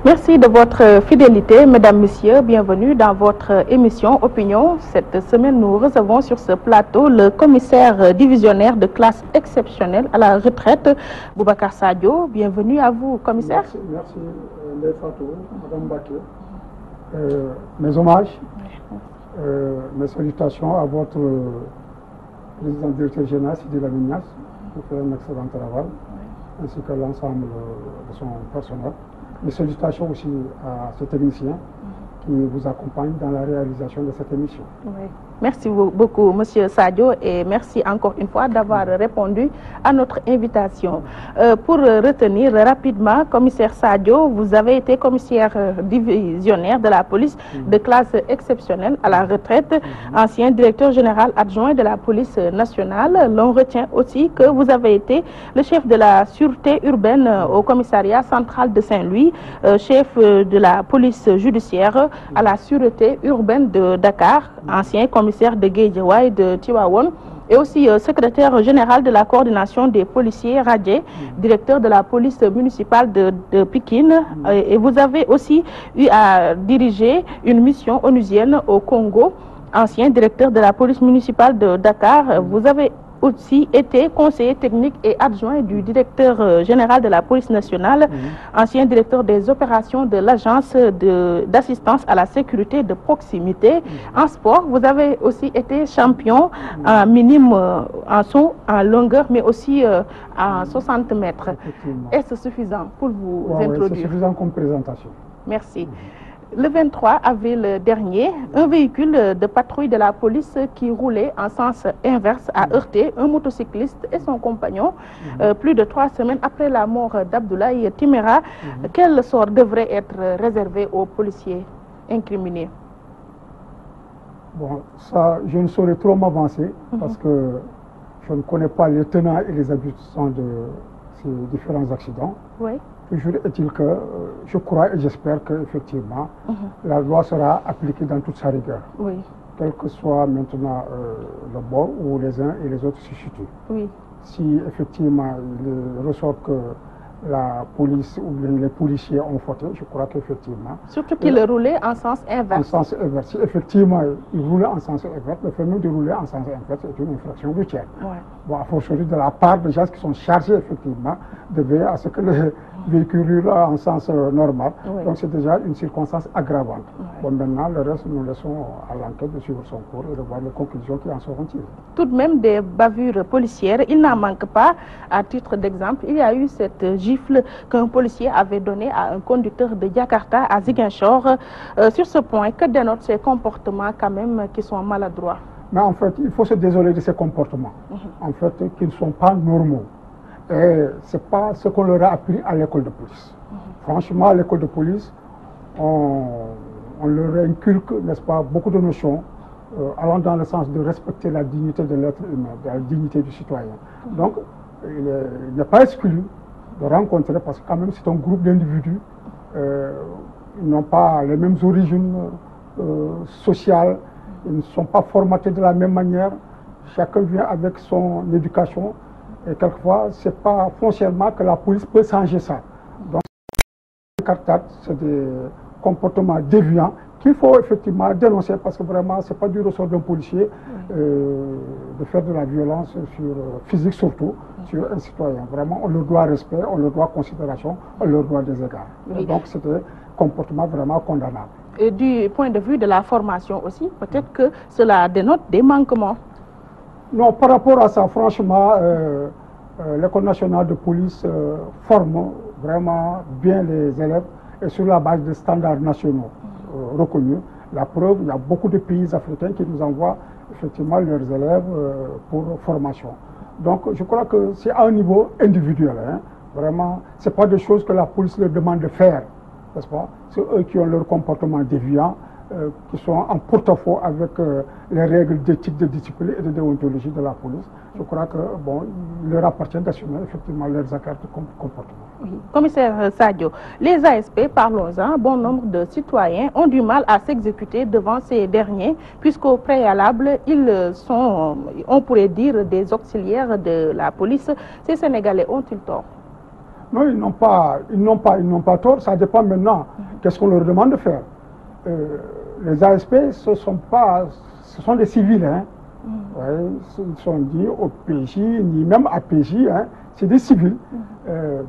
Merci de votre fidélité, mesdames, messieurs. Bienvenue dans votre émission Opinion. Cette semaine, nous recevons sur ce plateau le commissaire divisionnaire de classe exceptionnelle à la retraite, Boubacar Sadio. Bienvenue à vous, commissaire. Merci Ndeye Fatou, Madame Baké. Mes hommages, mes salutations à votre président directeur général, Sidi Lamine Niasse, qui fait un excellent travail, ainsi que l'ensemble de son personnel. Mes salutations aussi à ce technicien qui vous accompagne dans la réalisation de cette émission. Oui. Merci beaucoup, Monsieur Sadio, et merci encore une fois d'avoir répondu à notre invitation. Pour retenir rapidement, commissaire Sadio, vous avez été commissaire divisionnaire de la police de classe exceptionnelle à la retraite, ancien directeur général adjoint de la police nationale. L'on retient aussi que vous avez été le chef de la sûreté urbaine au commissariat central de Saint-Louis, chef de la police judiciaire à la sûreté urbaine de Dakar, ancien commissaire de Guédiawaye de Tivaouane, et aussi secrétaire général de la coordination des policiers radiés, directeur de la police municipale de Pikine. Et vous avez aussi eu à diriger une mission onusienne au Congo, ancien directeur de la police municipale de Dakar. Vous avez aussi été conseiller technique et adjoint du directeur général de la police nationale, ancien directeur des opérations de l'agence d'assistance à la sécurité de proximité. En sport, vous avez aussi été champion en minime, en saut, en longueur, mais aussi en 60 mètres. Est-ce suffisant pour vous introduire? Oui, c'est suffisant comme présentation. Merci. Le 23 avril dernier, un véhicule de patrouille de la police qui roulait en sens inverse a heurté un motocycliste et son compagnon plus de 3 semaines après la mort d'Abdoulaye Timéra. Quel sort devrait être réservé aux policiers incriminés? Bon, ça, je ne saurais trop m'avancer parce que je ne connais pas les tenants et les aboutissants de ces différents accidents. Oui. Toujours est-il que je crois et j'espère qu'effectivement la loi sera appliquée dans toute sa rigueur. Oui. Quel que soit maintenant le bord où les uns et les autres se situent. Oui. Si effectivement il ressort que la police ou les policiers ont fauté, je crois qu'effectivement... Surtout qu'il roulait en sens inverse. En sens inverse. Si effectivement il roulait en sens inverse, le fait même de rouler en sens inverse est une infraction routière. Ouais. Bon, à fortiori de la part des gens qui sont chargés effectivement de veiller à ce que le véhicule roule en sens normal. Oui. Donc c'est déjà une circonstance aggravante. Ouais. Bon, maintenant, le reste, nous laissons à l'enquête de suivre son cours et de voir les conclusions qui en seront tirées. Tout de même des bavures policières, il n'en manque pas. À titre d'exemple, il y a eu cette gifle qu'un policier avait donnée à un conducteur de Jakarta à Ziguinchor. Sur ce point, que dénotent ces comportements quand même qui sont maladroits? Mais en fait, il faut se désoler de ces comportements, en fait, qui ne sont pas normaux. Et ce n'est pas ce qu'on leur a appris à l'école de police. Franchement, à l'école de police, on leur inculque, n'est-ce pas, beaucoup de notions allant dans le sens de respecter la dignité de l'être humain, de la dignité du citoyen. Donc, il n'est pas exclu de rencontrer, parce que quand même c'est un groupe d'individus, ils n'ont pas les mêmes origines sociales, ils ne sont pas formatés de la même manière, chacun vient avec son éducation, et quelquefois c'est pas foncièrement que la police peut changer ça. Donc c'est des comportements déviants qu'il faut effectivement dénoncer, parce que vraiment c'est pas du ressort d'un policier de faire de la violence physique surtout sur un citoyen. Vraiment on leur doit respect, on leur doit considération, on leur doit des égards. Oui. Donc c'est des comportements vraiment condamnables. Et du point de vue de la formation aussi, peut-être que cela dénote des manquements. Non, par rapport à ça, franchement, l'École nationale de police forme vraiment bien les élèves et sur la base des standards nationaux reconnus. La preuve, il y a beaucoup de pays africains qui nous envoient effectivement leurs élèves pour formation. Donc je crois que c'est à un niveau individuel. Hein. Vraiment, ce n'est pas des choses que la police leur demande de faire, n'est-ce pas? C'est eux qui ont leur comportement déviant, qui sont en porte-à-faux avec les règles d'éthique, de discipline et de déontologie de la police. Je crois que bon, il leur appartient d'assumer effectivement leurs actes de comportement. Oui. Commissaire Sadio, les ASP, parlons-en, bon nombre de citoyens ont du mal à s'exécuter devant ces derniers, puisqu'au préalable, ils sont, on pourrait dire, des auxiliaires de la police. Ces Sénégalais ont-ils tort? Non, ils n'ont pas tort. Ça dépend maintenant. Qu'est-ce qu'on leur demande de faire? Les ASP, ce sont des civils. Hein. Ouais, ils sont ni au PJ, ni même à PJ. Hein. C'est des civils.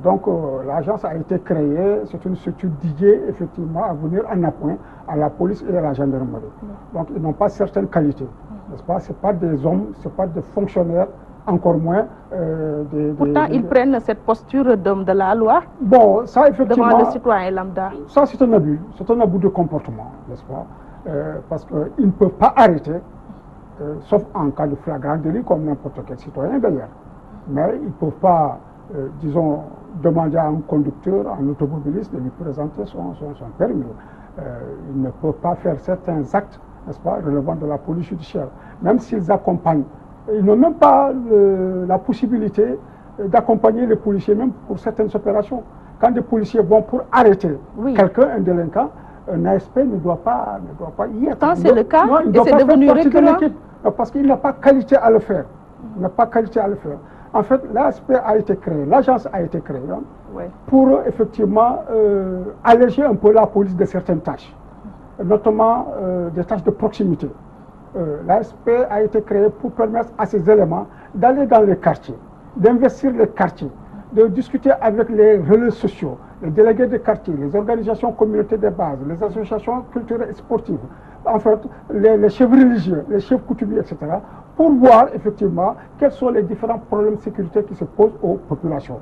Donc, l'agence a été créée. C'est une structure dédiée, effectivement, à venir en appoint à la police et à la gendarmerie. Donc, ils n'ont pas certaines qualités. N'est-ce pas? Ce n'est pas des hommes, ce n'est pas des fonctionnaires, encore moins Pourtant, ils prennent cette posture d'homme de la loi. Bon, ça, effectivement, devant le citoyen lambda. Ça, c'est un abus. C'est un abus de comportement, n'est-ce pas? Parce qu'ils ne peuvent pas arrêter, sauf en cas de flagrant délit, comme n'importe quel citoyen d'ailleurs. Mais ils ne peuvent pas, disons, demander à un conducteur, à un automobiliste, de lui présenter son permis. Ils ne peuvent pas faire certains actes, n'est-ce pas, relevant de la police judiciaire. Même s'ils accompagnent, ils n'ont même pas la possibilité d'accompagner les policiers, même pour certaines opérations. Quand des policiers vont pour arrêter quelqu'un, un délinquant, un ASP ne doit pas y être. Pourtant, c'est le cas, non, et c'est devenu récurrent. Parce qu'il n'a pas qualité à le faire. Il n'a pas qualité à le faire. En fait, l'ASP a été créé, l'agence a été créée pour effectivement alléger un peu la police de certaines tâches, notamment des tâches de proximité. L'ASP a été créé pour permettre à ces éléments d'aller dans les quartiers, d'investir les quartiers, de discuter avec les relais sociaux, les délégués de quartier, les organisations communautaires de base, les associations culturelles et sportives, en fait, les chefs religieux, les chefs coutumiers, etc., pour voir effectivement quels sont les différents problèmes de sécurité qui se posent aux populations.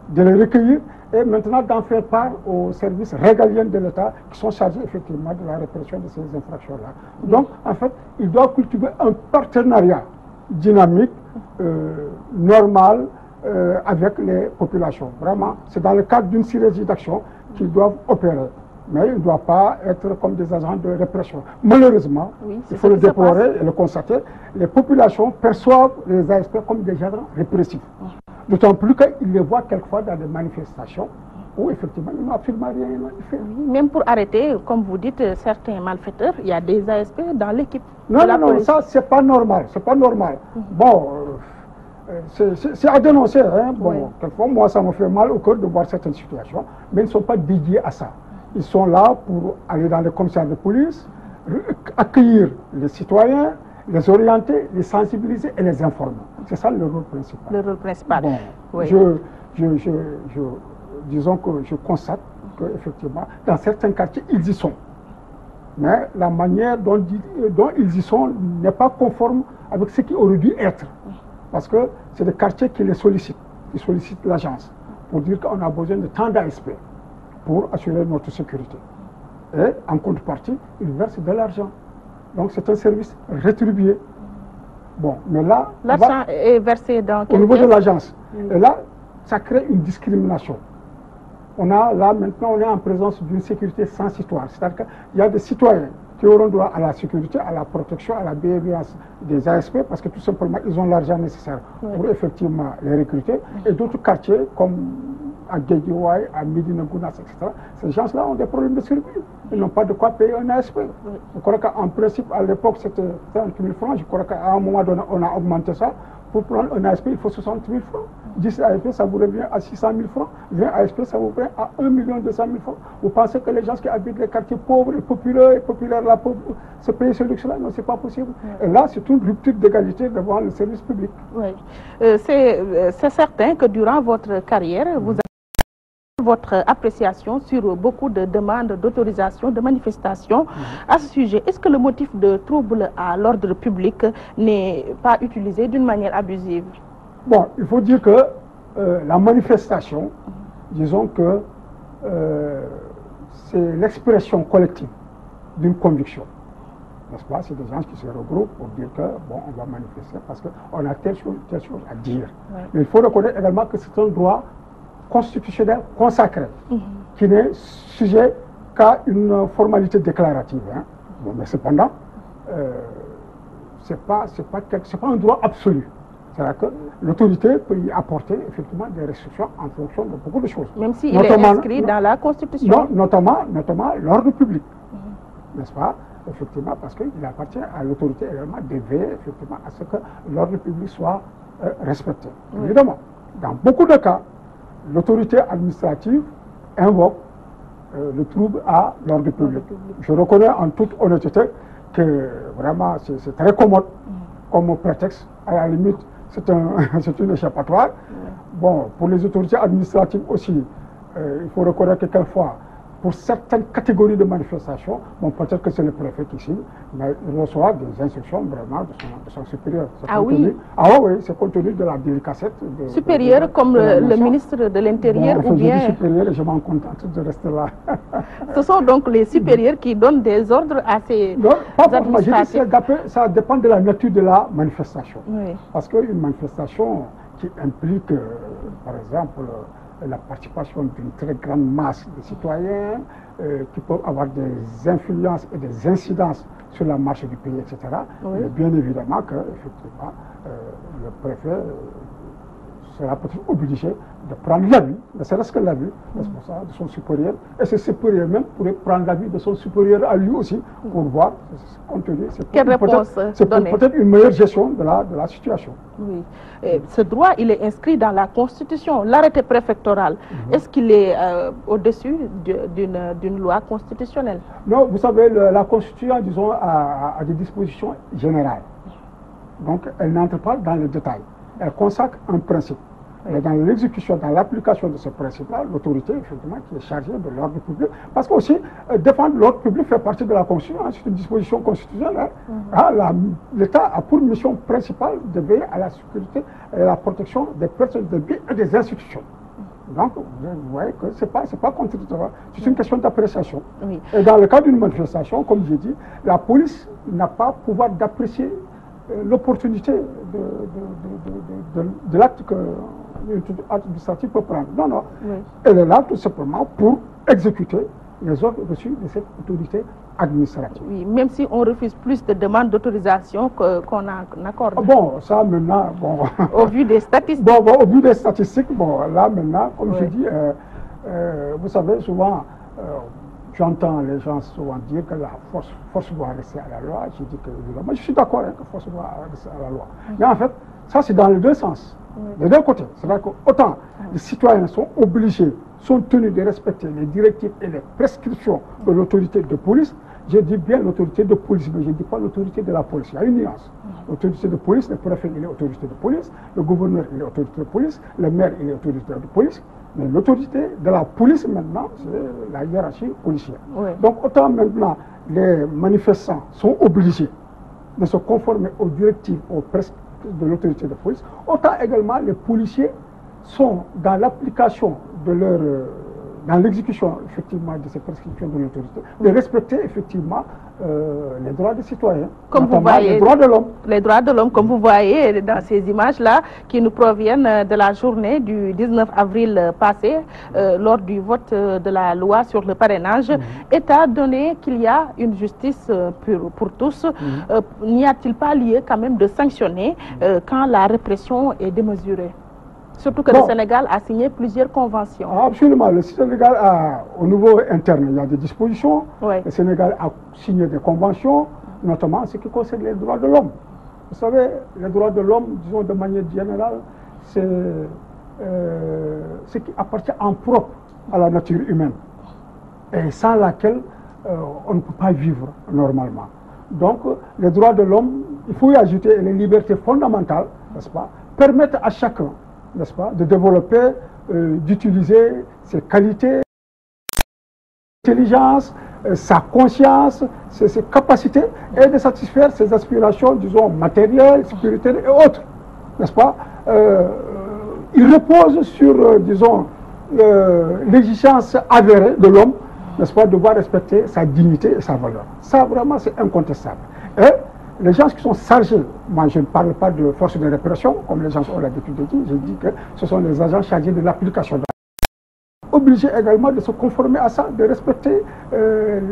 De les recueillir et maintenant d'en faire part aux services régaliens de l'État qui sont chargés effectivement de la répression de ces infractions-là. Donc, en fait, ils doivent cultiver un partenariat dynamique, normal, avec les populations. Vraiment, c'est dans le cadre d'une synergie d'actions qu'ils doivent opérer. Mais ils ne doivent pas être comme des agents de répression. Malheureusement, il faut le déplorer et le constater, les populations perçoivent les ASP comme des agents répressifs. D'autant plus qu'ils les voient quelquefois dans des manifestations où effectivement ils n'ont absolument rien fait. Même pour arrêter, comme vous dites, certains malfaiteurs, il y a des ASP dans l'équipe. Non, ça c'est pas normal. C'est pas normal. Bon, c'est à dénoncer. Hein. Bon, quelquefois, moi ça me fait mal au cœur de voir certaines situations, mais ils ne sont pas dédiés à ça. Ils sont là pour aller dans les commissariats de police, accueillir les citoyens, les orienter, les sensibiliser et les informer. C'est ça le rôle principal. Le rôle principal. Bon, disons que je constate qu'effectivement, dans certains quartiers, ils y sont. Mais la manière dont ils y sont n'est pas conforme avec ce qui aurait dû être. Parce que c'est des quartiers qui les sollicitent. Ils sollicitent l'agence pour dire qu'on a besoin de tant d'ASP pour assurer notre sécurité. Et en contrepartie, ils versent de l'argent. Donc c'est un service rétribué. Bon, mais là... L'argent est versé dans quel au niveau de l'agence. Et là, ça crée une discrimination. Maintenant, on est en présence d'une sécurité sans histoire. C'est-à-dire qu'il y a des citoyens qui auront droit à la sécurité, à la protection, à la bienveillance des ASP, parce que tout simplement, ils ont l'argent nécessaire pour effectivement les recruter. Et d'autres quartiers, comme à Guédiouaï, à Médina Gounass, etc., ces gens-là ont des problèmes de survie. Ils n'ont pas de quoi payer un ASP. Je crois qu'en principe, à l'époque, c'était 30 000 francs. Je crois qu'à un moment donné, on a augmenté ça. Pour prendre un ASP, il faut 60 000 francs. 10 ASP, ça vous revient à 600 000 francs. 20 ASP, ça vous revient à 1 200 000 francs. Vous pensez que les gens qui habitent les quartiers pauvres et populaires là, se payer ce luxe-là? Non, ce n'est pas possible. Et là, c'est une rupture d'égalité devant le service public. Oui. C'est certain que durant votre carrière, vous avez votre appréciation sur beaucoup de demandes d'autorisation, de manifestations à ce sujet. Est-ce que le motif de trouble à l'ordre public n'est pas utilisé d'une manière abusive? Bon, il faut dire que la manifestation, disons que c'est l'expression collective d'une conviction. N'est-ce pas? C'est des gens qui se regroupent pour dire que, bon, on va manifester parce qu'on a telle chose à dire. Mais il faut reconnaître également que c'est un droit constitutionnel consacré, qui n'est sujet qu'à une formalité déclarative. Hein. Bon, mais cependant, c'est pas un droit absolu. C'est-à-dire que l'autorité peut y apporter effectivement des restrictions en fonction de beaucoup de choses. Même s'il est inscrit dans la Constitution. Notamment l'ordre public. N'est-ce pas? Effectivement, parce qu'il appartient à l'autorité également de veiller effectivement à ce que l'ordre public soit respecté. Évidemment, dans beaucoup de cas, l'autorité administrative invoque le trouble à l'ordre public. Je reconnais en toute honnêteté que vraiment c'est très commode comme prétexte. À la limite, c'est une échappatoire. Bon, pour les autorités administratives aussi, il faut reconnaître que quelquefois, pour certaines catégories de manifestations, bon, peut-être que c'est le préfet qui signe, mais il reçoit des instructions vraiment de son supérieur. Ah oui? Ah oui, c'est compte tenu de la délicatesse. Supérieur comme le ministre de l'Intérieur bon, ou bien... Je dis supérieur et je m'en contente de rester là. Ce sont donc les supérieurs qui donnent des ordres à ces administratifs. Ça dépend de la nature de la manifestation. Oui. Parce qu'une manifestation qui implique, par exemple, la participation d'une très grande masse de citoyens qui peuvent avoir des influences et des incidences sur la marche du pays, etc. Oui. Mais bien évidemment que, effectivement, le préfet sera peut-être obligé de prendre l'avis, ne serait-ce que l'avis responsable de son supérieur, et ce supérieur même pourrait prendre l'avis de son supérieur à lui aussi pour voir, compte tenu, c'est peut-être une meilleure gestion de la situation. Oui. Et ce droit, il est inscrit dans la Constitution. L'arrêté préfectoral, est-ce qu'il est au-dessus d'une loi constitutionnelle? Non, vous savez, la Constitution, disons, a des dispositions générales. Donc, elle n'entre pas dans les détails. Elle consacre un principe. Mais dans l'exécution, dans l'application de ce principe-là, l'autorité, effectivement, qui est chargée de l'ordre public, parce que aussi, défendre l'ordre public fait partie de la Constitution, c'est une disposition constitutionnelle. L'État a pour mission principale de veiller à la sécurité et à la protection des personnes, des biens et des institutions. Donc, vous voyez que ce n'est pas contradictoire, c'est une question d'appréciation. Oui. Et dans le cas d'une manifestation, comme j'ai dit, la police n'a pas pouvoir d'apprécier l'opportunité de l'acte que l'administratif peut prendre. Non, non. Oui. Elle est là tout simplement pour exécuter les ordres reçus de cette autorité administrative. Oui, même si on refuse plus de demandes d'autorisation qu'on accorde. Bon, ça maintenant, bon... Au vu des statistiques. Bon, au vu des statistiques, bon, là maintenant, comme je dis, vous savez, souvent, j'entends les gens souvent dire que la force doit rester à la loi. Je dis que, évidemment, je suis d'accord que la force doit rester à la loi. Mais en fait, ça c'est dans les deux sens. Les deux côtés. C'est-à-dire qu'autant les citoyens sont obligés, sont tenus de respecter les directives et les prescriptions de l'autorité de police, je dis bien l'autorité de police, mais je ne dis pas l'autorité de la police. Il y a une nuance. L'autorité de police, le préfet, il est autorité de police, le gouverneur, il est autorité de police, le maire, il est autorité de police. Mais l'autorité de la police, maintenant, c'est la hiérarchie policière. Oui. Donc, autant maintenant, les manifestants sont obligés de se conformer aux directives, aux prescriptions de l'autorité de police, autant également les policiers sont dans l'application de leur... dans l'exécution, effectivement, de ces prescriptions de l'autorité, de respecter, effectivement, les droits des citoyens, comme vous voyez, les droits de l'homme. Les droits de l'homme, comme vous voyez dans ces images-là, qui nous proviennent de la journée du 19 avril passé, lors du vote de la loi sur le parrainage, étant donné qu'il y a une justice pour tous, n'y a-t-il pas lieu quand même de sanctionner quand la répression est démesurée? Surtout que le Sénégal a signé plusieurs conventions. Absolument. Le Sénégal au niveau interne, il y a des dispositions. Oui. Le Sénégal a signé des conventions, notamment en ce qui concerne les droits de l'homme. Vous savez, les droits de l'homme, disons de manière générale, c'est ce qui appartient en propre à la nature humaine et sans laquelle on ne peut pas vivre normalement. Donc, les droits de l'homme, il faut y ajouter les libertés fondamentales, n'est-ce pas, permettent à chacun, n'est-ce pas, de développer, d'utiliser ses qualités, intelligence, sa conscience, ses capacités et de satisfaire ses aspirations, disons, matérielles, spirituelles et autres, n'est-ce pas. Il repose sur, disons, l'exigence avérée de l'homme, n'est-ce pas, de devoir respecter sa dignité et sa valeur. Ça, vraiment, c'est incontestable. Et les gens qui sont chargés, moi je ne parle pas de force de répression, comme les gens ont l'habitude de dire, je dis que ce sont les agents chargés de l'application de la loi. Obligés également de se conformer à ça, de respecter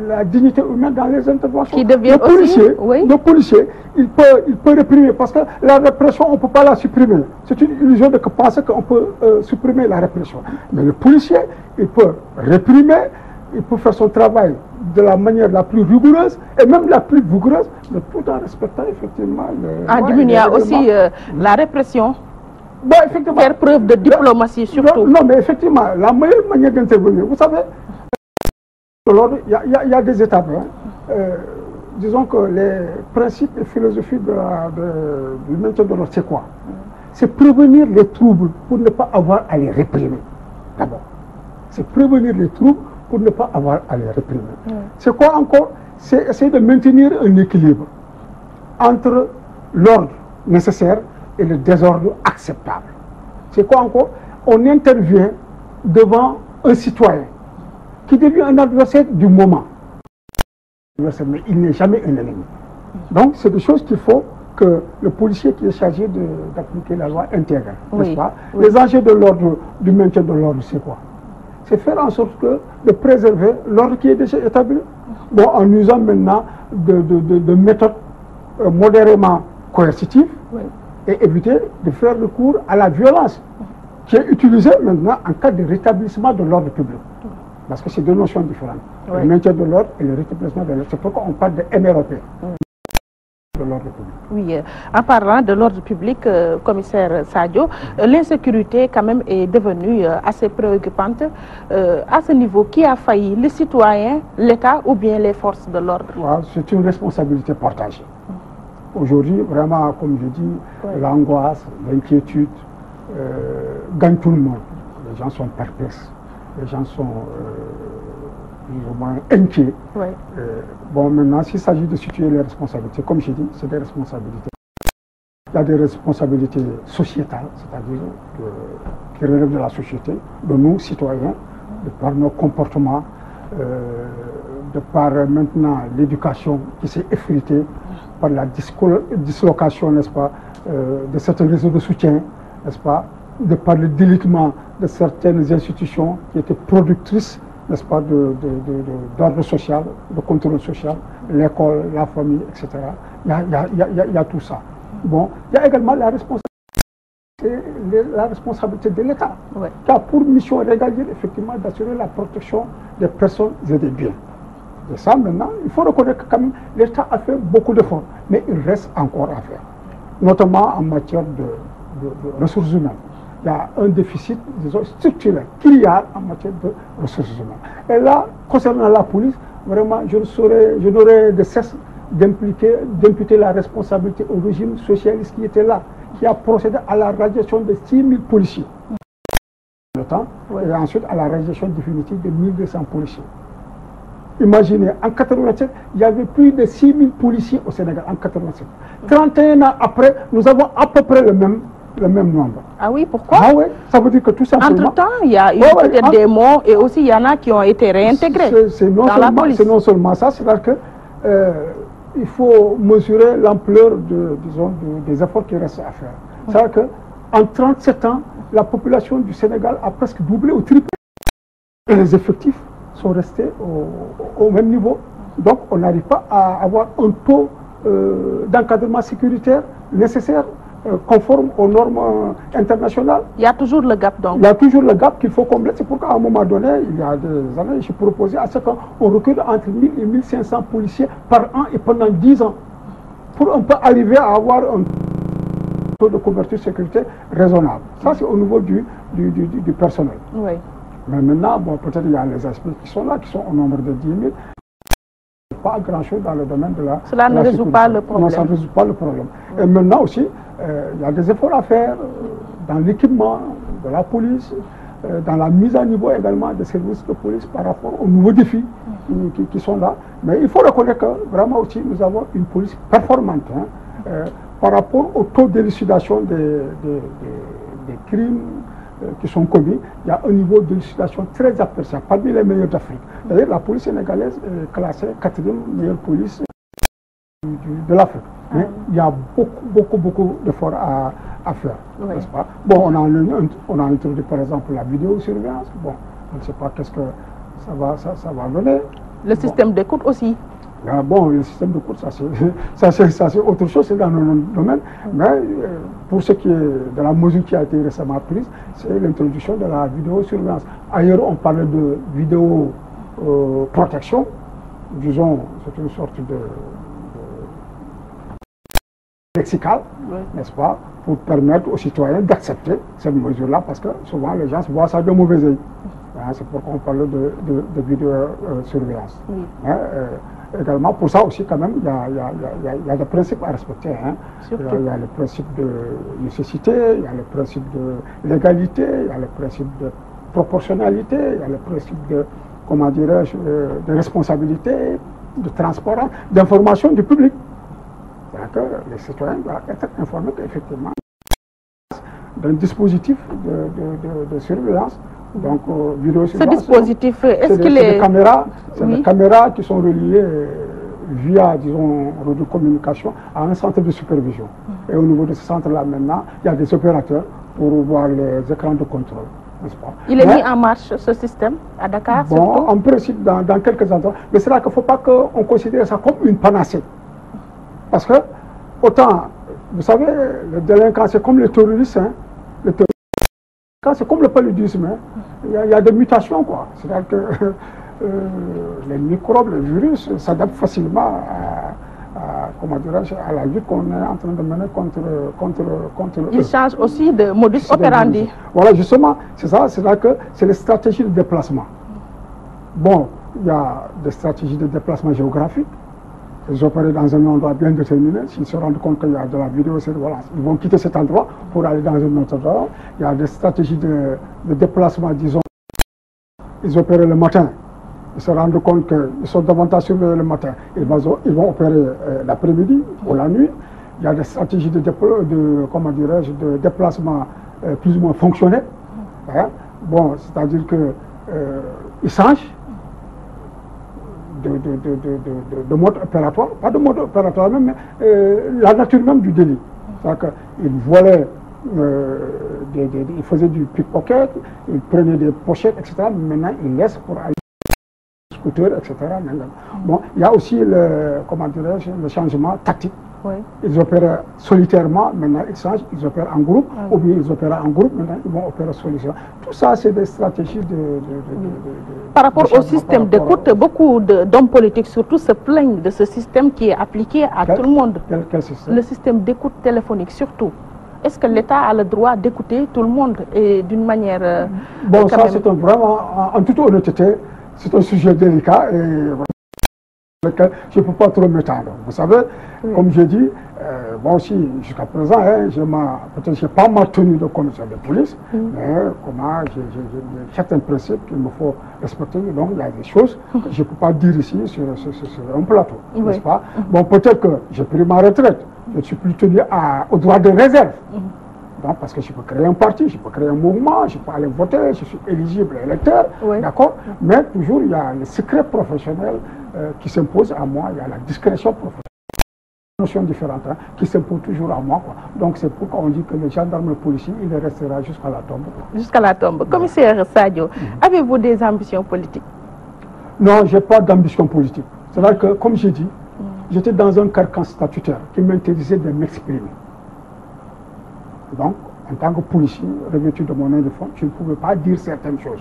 la dignité humaine dans les interventions. Qui devient le policier, il peut réprimer, parce que la répression, on ne peut pas la supprimer. C'est une illusion de penser qu'on peut supprimer la répression. Mais le policier, il peut réprimer, il peut faire son travail de la manière la plus rigoureuse et même la plus vigoureuse, mais tout en respectant effectivement il y a aussi la répression. Bon, effectivement, faire preuve de diplomatie surtout. Non, mais effectivement, la meilleure manière d'intervenir, vous savez, il y a des étapes. Hein. Disons que les principes et philosophies du maintien de l'ordre, c'est quoi? C'est prévenir les troubles pour ne pas avoir à les réprimer. D'abord, c'est prévenir les troubles pour ne pas avoir à les réprimer. C'est quoi encore? C'est essayer de maintenir un équilibre entre l'ordre nécessaire et le désordre acceptable. C'est quoi encore? On intervient devant un citoyen qui devient un adversaire du moment. Mais il n'est jamais un ennemi. Donc, c'est des choses qu'il faut que le policier qui est chargé d'appliquer la loi intègre, n'est-ce pas? Les enjeux de l'ordre, du maintien de l'ordre, c'est quoi? C'est faire en sorte de préserver l'ordre qui est déjà établi. Bon, en usant maintenant de méthodes modérément coercitives et éviter de faire recours à la violence qui est utilisée maintenant en cas de rétablissement de l'ordre public. Parce que c'est deux notions différentes. Le maintien de l'ordre et le rétablissement de l'ordre. C'est pourquoi on parle de MROP. De l'ordre public. Oui, en parlant de l'ordre public, commissaire Sadio, l'insécurité quand même est devenue assez préoccupante. À ce niveau, qui a failli? Les citoyens, l'État ou bien les forces de l'ordre? C'est une responsabilité partagée. Aujourd'hui, vraiment, comme je dis, l'angoisse, l'inquiétude gagnent tout le monde. Les gens sont perplexes, les gens sont plus ou moins inquiets. Bon, maintenant, s'il s'agit de situer les responsabilités, comme je dis, c'est des responsabilités. Il y a des responsabilités sociétales, c'est-à-dire qui relèvent de la société, de nous, citoyens, de par nos comportements, de par maintenant l'éducation qui s'est effritée, par la dislocation, n'est-ce pas, de certains réseaux de soutien, n'est-ce pas, de par le délitement de certaines institutions qui étaient productrices, n'est-ce pas, d'ordre social, de contrôle social, l'école, la famille, etc. Il y a tout ça. Bon, il y a également la responsabilité de l'État, qui a pour mission régalienne, effectivement, d'assurer la protection des personnes et des biens. Et ça, maintenant, il faut reconnaître que quand même, l'État a fait beaucoup d'efforts, mais il reste encore à faire, notamment en matière de ressources humaines. Il y a un déficit, disons, structurel, criard en matière de ressources humaines. Et là, concernant la police, vraiment, je n'aurais de cesse d'imputer la responsabilité au régime socialiste qui était là, qui a procédé à la radiation de 6 000 policiers. Et ensuite à la radiation définitive de 1200 policiers. Imaginez, en 1987, il y avait plus de 6 000 policiers au Sénégal, en 1987. 31 ans après, nous avons à peu près le même nombre. Ah oui, pourquoi? Ah oui, ça veut dire que tout simplement... Entre-temps, il y a eu peut-être des morts et aussi il y en a qui ont été réintégrés dans la police. C'est non seulement ça, c'est-à-dire que il faut mesurer l'ampleur des efforts qui restent à faire. C'est-à-dire qu'en 37 ans, la population du Sénégal a presque doublé ou triplé. Et les effectifs sont restés au même niveau. Donc on n'arrive pas à avoir un taux d'encadrement sécuritaire nécessaire, conforme aux normes internationales. Il y a toujours le gap donc. Il y a toujours le gap qu'il faut combler. C'est pourquoi à un moment donné, il y a des années, je proposais à ce qu'on recrute entre 1000 et 1500 policiers par an et pendant 10 ans pour un peu arriver à avoir un taux de couverture sécurité raisonnable. Ça, c'est au niveau du personnel. Oui. Mais maintenant, bon, peut-être il y a les aspects qui sont là, qui sont au nombre de 10 000. Pas grand-chose dans le domaine de la Cela ne résout pas le problème. Non, ça ne résout pas le problème. Et maintenant aussi, il y a des efforts à faire dans l'équipement de la police, dans la mise à niveau également des services de police par rapport aux nouveaux défis qui sont là. Mais il faut reconnaître que vraiment aussi nous avons une police performante par rapport au taux d'élucidation des crimes qui sont commis. Il y a un niveau d'élucidation très appréciable, parmi les meilleurs d'Afrique. D'ailleurs, la police sénégalaise est classée 4e meilleure police de l'Afrique. Mais il y a beaucoup d'efforts à faire, n'est-ce pas? Bon, on a introduit par exemple la vidéosurveillance. Bon, je ne sais pas qu'est-ce que ça va donner. Le système d'écoute aussi. Bon, le système d'écoute, ça c'est autre chose, c'est dans notre domaine. Mais pour ce qui est de la mesure qui a été récemment prise, c'est l'introduction de la vidéosurveillance. Ailleurs, on parlait de vidéoprotection. Disons, c'est une sorte de lexicale, n'est-ce pas, pour permettre aux citoyens d'accepter cette mesure-là, parce que souvent les gens voient ça de mauvais œil. C'est pourquoi on parle de vidéosurveillance. Également, pour ça aussi, quand même, il y a des principes à respecter. Il y a le principe de nécessité, il y a le principe de légalité, il y a le principe de proportionnalité, il y a le principe de, comment dirais-je, de responsabilité, de transparence, d'information du public. C'est-à-dire que les citoyens doivent être informés qu'effectivement, d'un dispositif de surveillance. Donc, ce dispositif, est-ce qu'il est... des caméras qui sont reliées via, disons, de communication à un centre de supervision. Et au niveau de ce centre-là, maintenant, il y a des opérateurs pour voir les écrans de contrôle, n'est-ce pas? Il est mis en marche, ce système, à Dakar? Bon, en principe, dans quelques endroits. Mais c'est là qu'il ne faut pas qu'on considère ça comme une panacée. Parce que, autant, vous savez, le délinquant, c'est comme les terroristes, c'est comme le paludisme, il y a des mutations, quoi. C'est-à-dire que les microbes, les virus s'adaptent facilement à la lutte qu'on est en train de mener contre Ils changent aussi de modus operandi. Voilà, justement, c'est ça, c'est-à-dire que c'est les stratégies de déplacement. Bon, il y a des stratégies de déplacement géographique. Ils opèrent dans un endroit bien déterminé. S'ils se rendent compte qu'il y a de la vidéosurveillance, ils vont quitter cet endroit pour aller dans un autre endroit. Il y a des stratégies de déplacement, disons. Ils opèrent le matin. Ils se rendent compte qu'ils sont davantage surveillés le matin. Ils vont opérer l'après-midi ou la nuit. Il y a des stratégies de déplacement plus ou moins fonctionnelles. Bon, c'est-à-dire qu'ils changent de mode opératoire, pas de mode opératoire même, mais la nature même du délit. C'est-à-dire qu'ils volaient, ils faisaient du pickpocket, ils prenaient des pochettes, etc. Maintenant, ils laissent pour aller scooter, etc. Bon, il y a aussi le changement tactique. Oui. Ils opèrent solitairement, maintenant ils changent, ils opèrent en groupe, ou bien ils opèrent en groupe, maintenant ils vont opérer solitairement. Tout ça, c'est des stratégies Par rapport au système d'écoute, beaucoup d'hommes politiques surtout se plaignent de ce système qui est appliqué à tout le monde. Quel système? Le système d'écoute téléphonique surtout. Est-ce que l'État a le droit d'écouter tout le monde et d'une manière... Bon, ça c'est vraiment, en toute honnêteté, c'est un sujet délicat et lequel je ne peux pas trop m'étendre. Vous savez, comme je dis, moi aussi, jusqu'à présent, peut-être je n'ai pas ma tenue de commissaire de police, mais j'ai certains principes qu'il me faut respecter. Donc, il y a des choses que je ne peux pas dire ici sur un plateau, n'est-ce pas? Bon, peut-être que j'ai pris ma retraite, je ne suis plus tenu au droit de réserve. Donc, parce que je peux créer un parti, je peux créer un mouvement, je peux aller voter, je suis éligible électeur, d'accord? Mais toujours, il y a le secret professionnel qui s'impose à moi, il y a la discrétion professionnelle, notion différente qui s'impose toujours à moi, quoi. Donc, c'est pourquoi on dit que le gendarme le policier, il restera jusqu'à la tombe. Jusqu'à la tombe. Commissaire Sadio, avez-vous des ambitions politiques? Non, je n'ai pas d'ambition politique. C'est-à-dire que, comme j'ai dit, j'étais dans un carcan statutaire qui m'interdisait de m'exprimer. Donc, en tant que policier, revêtu de mon uniforme, je ne pouvais pas dire certaines choses.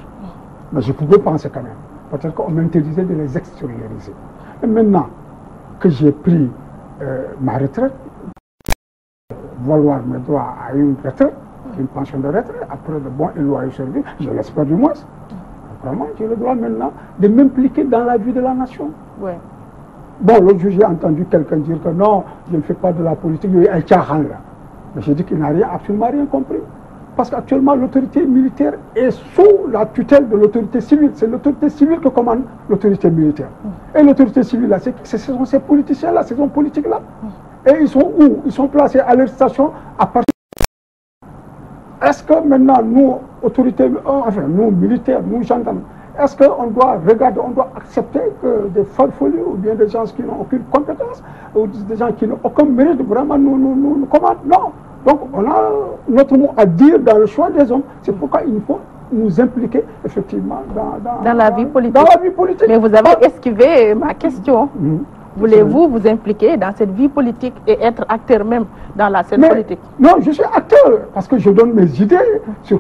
Mais je pouvais penser quand même. Peut-être qu'on m'interdisait de les extérioriser. Et maintenant que j'ai pris ma retraite, valoir mes droits à une retraite, une pension de retraite, après de bons et loyaux services, je l'espère du moins. Vraiment, j'ai le droit maintenant de m'impliquer dans la vie de la nation. Ouais. Bon, l'autre jour, j'ai entendu quelqu'un dire que non, je ne fais pas de la politique, il y a un tchahan là. Mais j'ai dit qu'il n'a absolument rien compris. Parce qu'actuellement, l'autorité militaire est sous la tutelle de l'autorité civile. C'est l'autorité civile qui commande l'autorité militaire. Et l'autorité civile, là, ce sont ces politiciens-là, ces hommes politiques-là. Et ils sont où? Ils sont placés à leur station à partir. Est-ce que maintenant, nous, autorités, enfin, nous, militaires, nous, gendarmes, est-ce qu'on doit regarder, on doit accepter que des farfolies ou bien des gens qui n'ont aucune compétence ou des gens qui n'ont aucun mérite vraiment nous commandent? Non. Donc on a notre mot à dire dans le choix des hommes. C'est pourquoi il faut nous impliquer effectivement dans la vie politique. Dans la vie politique. Mais vous avez esquivé ma question. Voulez-vous vous impliquer dans cette vie politique et être acteur même dans la scène politique? Non, je suis acteur parce que je donne mes idées sur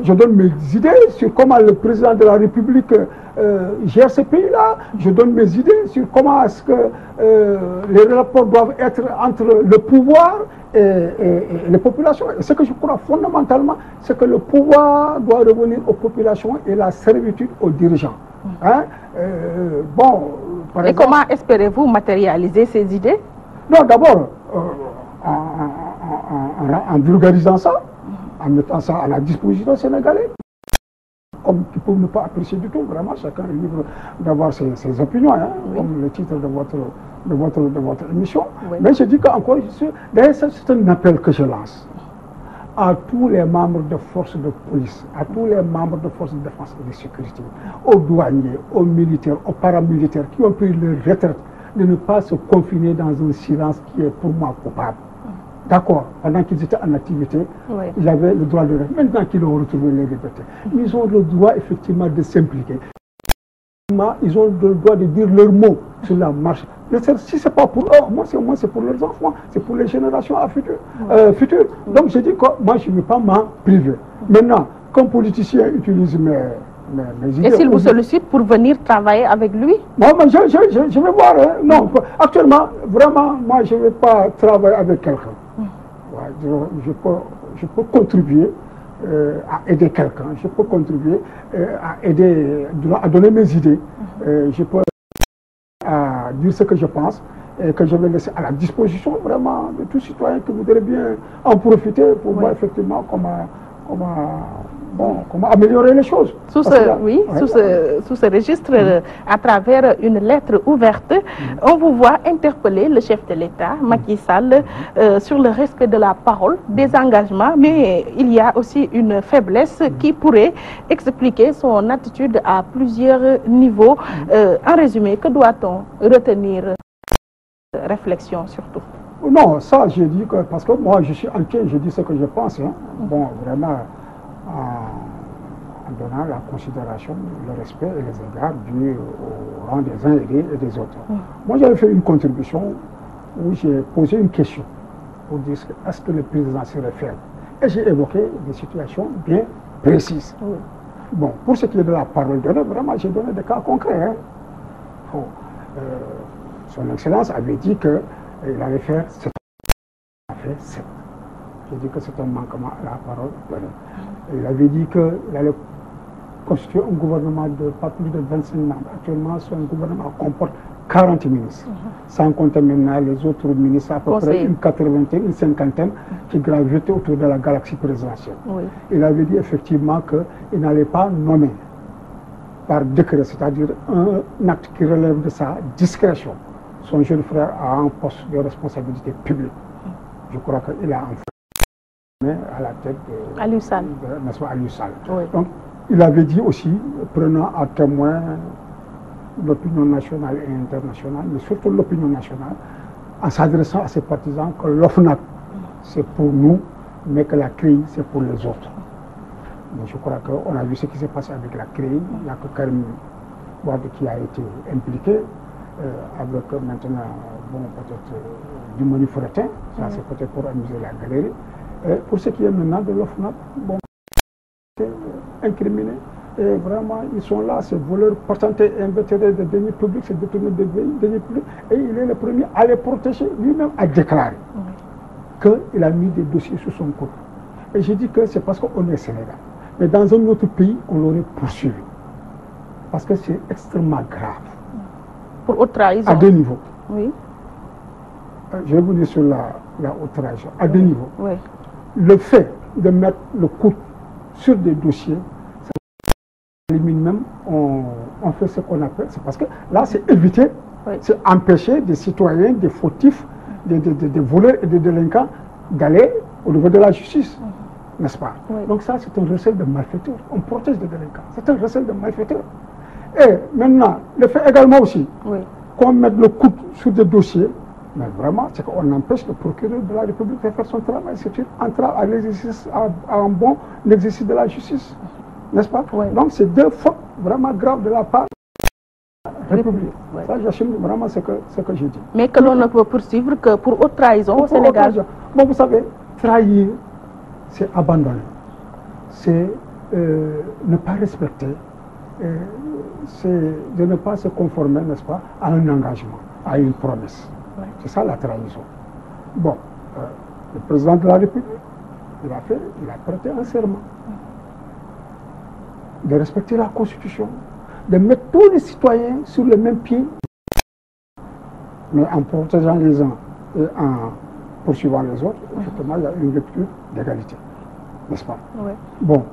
je donne mes idées sur comment le président de la République gère ce pays-là, je donne mes idées sur comment est-ce que les rapports doivent être entre le pouvoir et les populations. Et ce que je crois fondamentalement, c'est que le pouvoir doit revenir aux populations et la servitude aux dirigeants. Hein? Par exemple, comment espérez-vous matérialiser ces idées? Non, d'abord, en vulgarisant ça, en mettant ça à la disposition sénégalaise, comme qui peuvent ne pas apprécier du tout, vraiment, chacun est libre d'avoir ses opinions, hein, oui, comme le titre de votre émission. Oui. Mais je dis qu'encore, d'ailleurs, c'est un appel que je lance à tous les membres de forces de police, à tous les membres de forces de défense et de sécurité, aux douaniers, aux militaires, aux paramilitaires qui ont pris leur retraite, de ne pas se confiner dans un silence qui est pour moi coupable. D'accord, pendant qu'ils étaient en activité, oui, ils avaient le droit de rester. Maintenant qu'ils ont retrouvé les libertés, ils ont le droit effectivement de s'impliquer. Ils ont le droit de dire leurs mots sur la marche. Si ce n'est pas pour eux, moi c'est pour leurs enfants, c'est pour les générations futures. Donc je dis que moi je ne vais pas m'en priver. Maintenant, comme politicien utilise mes idées. Et s'il vous sollicite pour venir travailler avec lui? Moi, je vais voir. Hein. Non, actuellement, vraiment, moi je ne vais pas travailler avec quelqu'un. Ouais, je peux contribuer à aider quelqu'un, je peux contribuer à donner mes idées, je peux dire ce que je pense et que je vais laisser à la disposition vraiment de tout citoyen qui voudrait bien en profiter pour voir effectivement comment améliorer les choses. Sous ce registre, à travers une lettre ouverte, on vous voit interpeller le chef de l'État, Macky Sall, sur le respect de la parole, des engagements, mais il y a aussi une faiblesse qui pourrait expliquer son attitude à plusieurs niveaux. En résumé, que doit-on retenir? Réflexion surtout. Non, ça j'ai dit que, parce que moi je suis inquiet, je dis ce que je pense. Hein. Bon, vraiment, en donnant la considération, le respect et les égards dus au rang des uns et des autres. Moi j'avais fait une contribution où j'ai posé une question pour dire est-ce que le président serait faible. Et j'ai évoqué des situations bien précises. Bon, pour ce qui est de la parole donnée, vraiment j'ai donné des cas concrets. Hein. Son Excellence avait dit qu'il allait faire 7. Il a fait 7. J'ai dit que c'est un manquement à la parole donnée. Il avait dit qu'il allait constituer un gouvernement de pas plus de 25 membres. Actuellement, son gouvernement comporte 40 ministres. Sans compter maintenant les autres ministres, à peu près une cinquantaine qui gravitent autour de la galaxie présidentielle. Il avait dit effectivement qu'il n'allait pas nommer par décret, c'est-à-dire un acte qui relève de sa discrétion, son jeune frère a un poste de responsabilité publique. Je crois qu'il a enfin à la tête de Aliou Sall. Donc, il avait dit aussi, prenant à témoin l'opinion nationale et internationale, mais surtout l'opinion nationale, en s'adressant à ses partisans, que l'OFNAC, c'est pour nous, mais que la CREI, c'est pour les autres. Mais je crois qu'on a vu ce qui s'est passé avec la CREI. Il n'y a que Karim Wade qui a été impliqué, avec maintenant, bon, peut-être du Moni Fretin, ça c'est peut-être pour amuser la galerie. Et pour ce qui est maintenant de l'OFNAC, bon, c'est incriminé. Et vraiment, ils sont là, ces voleurs portants et invétérés de deniers publics, c'est détourner des deniers publics. Et il est le premier à les protéger. Lui-même a déclaré qu'il a mis des dossiers sur son compte. Et j'ai dit que c'est parce qu'on est Sénégal. Mais dans un autre pays, on l'aurait poursuivi. Parce que c'est extrêmement grave. Pour haute trahison. À deux niveaux. Oui. Je vais vous dire sur la haute trahison. À deux niveaux. Oui. Le fait de mettre le coude sur des dossiers, ça élimine même, on fait ce qu'on appelle, c'est parce que là c'est éviter, c'est empêcher des citoyens, des fautifs, des voleurs et des délinquants d'aller au niveau de la justice, n'est-ce pas? Donc ça c'est un recel de malfaiteurs, on protège les délinquants, c'est un recel de malfaiteurs. Et maintenant, le fait également aussi qu'on mette le coude sur des dossiers, mais vraiment, c'est qu'on empêche le procureur de la République de faire son travail. C'est une entrave à l'exercice, à un bon exercice de la justice. N'est-ce pas? Donc, c'est deux fautes vraiment graves de la part de la République. Ça, j'assume vraiment ce que j'ai dit. Mais que l'on ne peut poursuivre que pour haute trahison au Sénégal. Bon, vous savez, trahir, c'est abandonner. C'est ne pas respecter c'est de ne pas se conformer, n'est-ce pas, à un engagement, à une promesse. Ouais. C'est ça la trahison. Bon, le président de la République, il a prêté un serment de respecter la Constitution, de mettre tous les citoyens sur le même pied, mais en protégeant les uns et en poursuivant les autres. Effectivement, il y a une rupture d'égalité, n'est-ce pas? Ouais. Bon,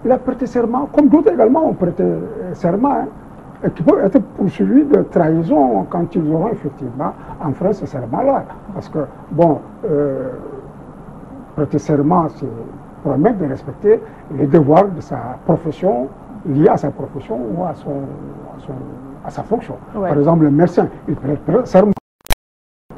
il a prêté serment, comme d'autres également ont prêté serment, hein, et qui peuvent être poursuivis de trahison quand ils auront effectivement enfreint ce serment-là. Parce que, bon, prêter serment, c'est promettre de respecter les devoirs de sa profession, liés à sa profession ou à sa fonction. Ouais. Par exemple, le médecin, il prête serment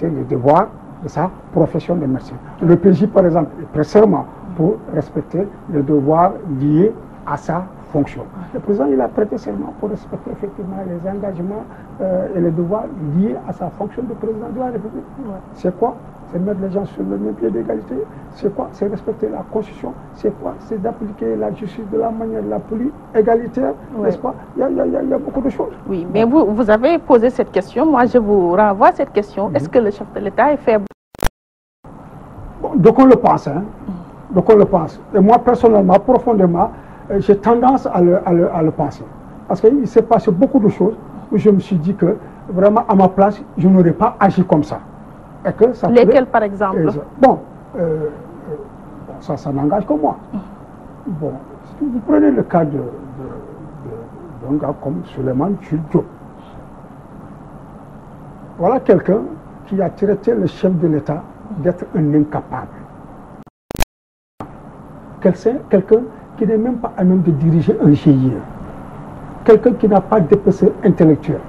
les devoirs de sa profession de médecin. Le PJ, par exemple, il prête serment pour respecter les devoirs liés à sa fonction. Le président, il a prêté serment pour respecter effectivement les engagements et les devoirs liés à sa fonction de président de la République. Ouais. C'est quoi? C'est mettre les gens sur le même pied d'égalité. C'est quoi? C'est respecter la Constitution. C'est quoi? C'est d'appliquer la justice de la manière la plus égalitaire, ouais. N'est-ce pas? Il y a beaucoup de choses. Oui, mais vous avez posé cette question. Moi, je vous renvoie à cette question. Est-ce que le chef de l'État est faible? Bon, donc on le pense, hein. Donc on le pense. Et moi, personnellement, profondément, j'ai tendance à le penser. Parce qu'il s'est passé beaucoup de choses où je me suis dit que, vraiment, à ma place, je n'aurais pas agi comme ça. Et que ça lesquels, par exemple? Bon, ça n'engage que moi. Bon, si vous prenez le cas d'un gars comme Souleymane Jules Diop. Voilà quelqu'un qui a traité le chef de l'État d'être un incapable. Quelqu'un qui n'est même pas à même de diriger un GIE. Quelqu'un qui n'a pas d'épaisseur intellectuelle,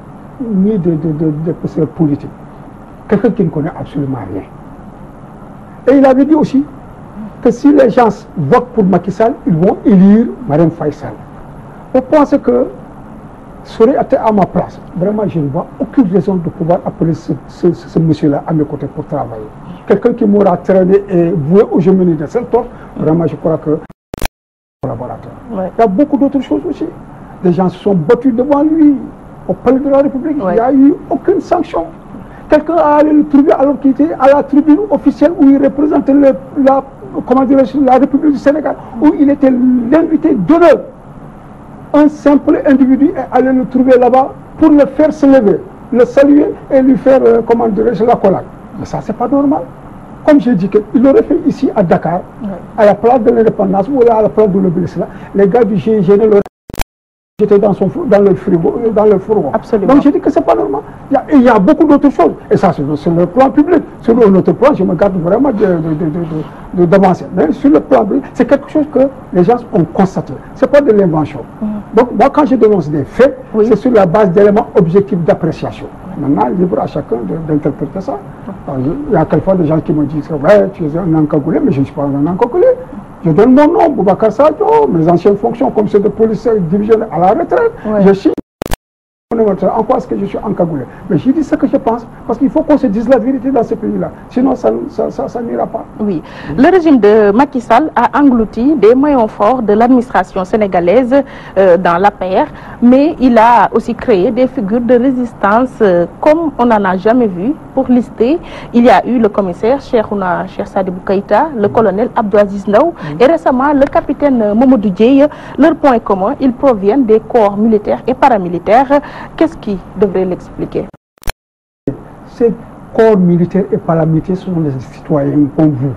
ni d'épaisseur politique. Quelqu'un qui ne connaît absolument rien. Et il avait dit aussi que si les gens votent pour Macky Sall, ils vont élire Marième Faye Sall. On pense que ça aurait été à ma place. Vraiment, je ne vois aucune raison de pouvoir appeler ce monsieur-là à mes côtés pour travailler. Quelqu'un qui m'aura traîné et voué au genou de cette sorte, vraiment, je crois que collaborateur. Ouais. Il y a beaucoup d'autres choses aussi. Des gens se sont battus devant lui au palais de la République. Ouais. Il n'y a eu aucune sanction. Quelqu'un a allé le trouver alors qu'il était à la tribune officielle où il représentait la République du Sénégal, où il était l'invité d'honneur. Un simple individu est allé le trouver là-bas pour le faire se lever, le saluer et lui faire, comment dirais-je, la collade. Mais ça, c'est pas normal. Comme j'ai dit, qu'il aurait fait ici à Dakar, à la place de l'indépendance ou à la place de l'Obélisque, les gars du GIGN l'auraient jeté dans le fourgon. Absolument. Donc j'ai dit que c'est pas normal. Il y a beaucoup d'autres choses. Et ça, c'est sur le plan public. Sur notre plan, je me garde vraiment d'avancer. Mais sur le plan public, c'est quelque chose que les gens ont constaté. C'est pas de l'invention. Donc moi, quand je dénonce des faits, c'est sur la base d'éléments objectifs d'appréciation. Maintenant, libre à chacun d'interpréter ça. Il y a quelquefois des gens qui me disent ouais, tu es un encagoulé, mais je ne suis pas un encagoulé. Je donne mon nom, Boubacar Sadio, mes anciennes fonctions comme ceux de policier divisionnaire à la retraite. Ouais. Je suis en quoi est-ce que je suis encagoulé? Mais je dis ce que je pense, parce qu'il faut qu'on se dise la vérité dans ce pays-là. Sinon, ça n'ira pas. Oui. Le régime de Macky Sall a englouti des maillons forts de l'administration sénégalaise dans l'APR, mais il a aussi créé des figures de résistance comme on n'en a jamais vu. Pour lister, il y a eu le commissaire Cheikh Sadibou Keïta, le colonel Abdou Aziz Ndaw et récemment le capitaine Mamadou Dieye. Leur point commun, ils proviennent des corps militaires et paramilitaires. Qu'est-ce qui devrait l'expliquer? Ces corps militaires et paramilitaires sont des citoyens comme vous.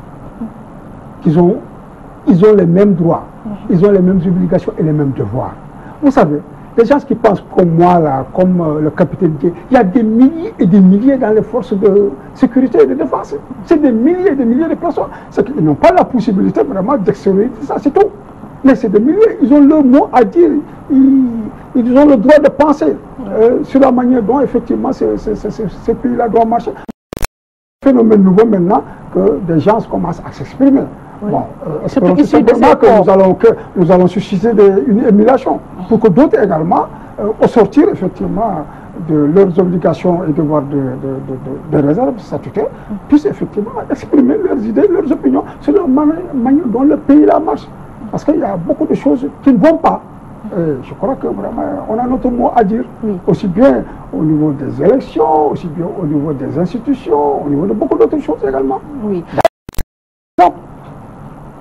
Ils ont les mêmes droits, ils ont les mêmes obligations et les mêmes devoirs. Vous savez, les gens qui pensent comme moi, là, comme le capitaine Dieye, il y a des milliers et des milliers dans les forces de sécurité et de défense. C'est des milliers et des milliers de personnes. Ils n'ont pas la possibilité vraiment d'extérioriser ça, c'est tout. Mais c'est des milliers, ils ont leur mot à dire, ils ont le droit de penser sur la manière dont effectivement ces pays-là doivent marcher. C'est un phénomène nouveau maintenant que des gens commencent à s'exprimer. Oui. Bon, espérons tout simplement que nous allons susciter une émulation pour que d'autres également, au sortir effectivement de leurs obligations et devoirs de réserve statutaire, puissent effectivement exprimer leurs idées, leurs opinions sur la manière dont le pays là marche. Parce qu'il y a beaucoup de choses qui ne vont pas. Et je crois que vraiment, on a notre mot à dire, oui. Aussi bien au niveau des élections, aussi bien au niveau des institutions, au niveau de beaucoup d'autres choses également. Oui. Donc,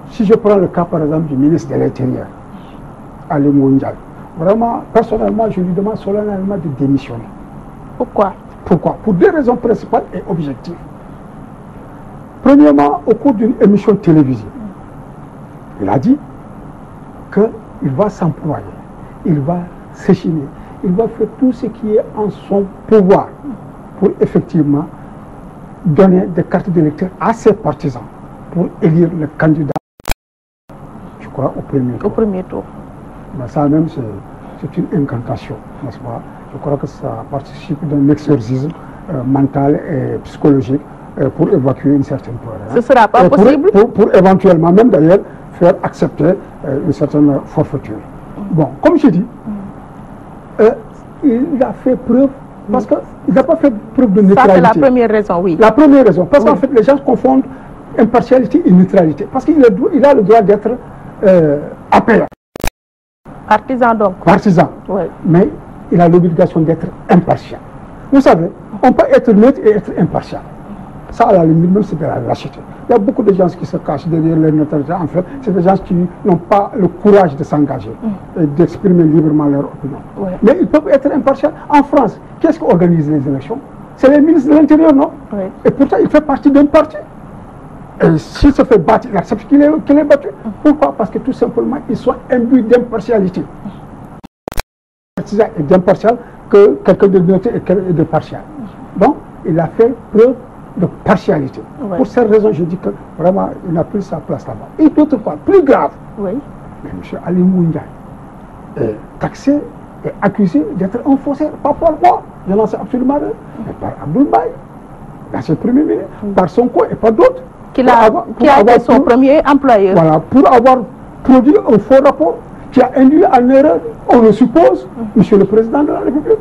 si je prends le cas par exemple du ministre de l'Intérieur, Ali Ndiaye, vraiment, personnellement, je lui demande solennellement de démissionner. Pourquoi? Pourquoi? Pour deux raisons principales et objectives. Premièrement, au cours d'une émission télévisée, il a dit qu'il va s'employer, il va s'échiner, il va faire tout ce qui est en son pouvoir pour effectivement donner des cartes d'électeurs à ses partisans pour élire le candidat, je crois, au premier tour. Au premier tour. Mais ça même, c'est une incantation, n'est-ce pas? Je crois que ça participe d'un exorcisme mental et psychologique pour évacuer une certaine peur. Ce ne sera pas possible pour éventuellement même d'ailleurs faire accepter une certaine forfaiture. Bon, comme je dis, il a fait preuve, parce qu'il n'a pas fait preuve de neutralité. Ça, c'est la première raison, oui. La première raison, parce qu'en fait, les gens confondent impartialité et neutralité. Parce qu'il a le droit d'être appelé. Partisan donc. Partisan. Oui. Mais il a l'obligation d'être impartial. Vous savez, on peut être neutre et être impartial. Ça, à la limite, même c'est de la lâcheté. Il y a beaucoup de gens qui se cachent derrière leur neutralité. En fait, c'est des gens qui n'ont pas le courage de s'engager et d'exprimer librement leur opinion. Oui. Mais ils peuvent être impartials. En France, qu'est-ce qui organise les élections? C'est les ministres de l'Intérieur, non? Oui. Et pourtant, il fait partie d'un parti. Et s'il se fait battre, il accepte qu'il est battu. Pourquoi? Parce que tout simplement, ils sont imbus d'impartialité. Partisan est d'impartial que quelqu'un de neutre et de partial. Donc, il a fait preuve de partialité. Ouais. Pour cette raison, je dis que vraiment, il n'a plus sa place là-bas. Et d'autre part, plus grave, Oui. M. Ali Ndiaye est taxé et accusé d'être un faussaire. Pas par moi, je n'en sais absolument rien, mais par Abdoul Mbaye, l'ancien premier ministre, par Sonko et par d'autres. Qui a été son premier employeur. Voilà, pour avoir produit un faux rapport qui a induit en erreur, on le suppose, Monsieur le Président de la République.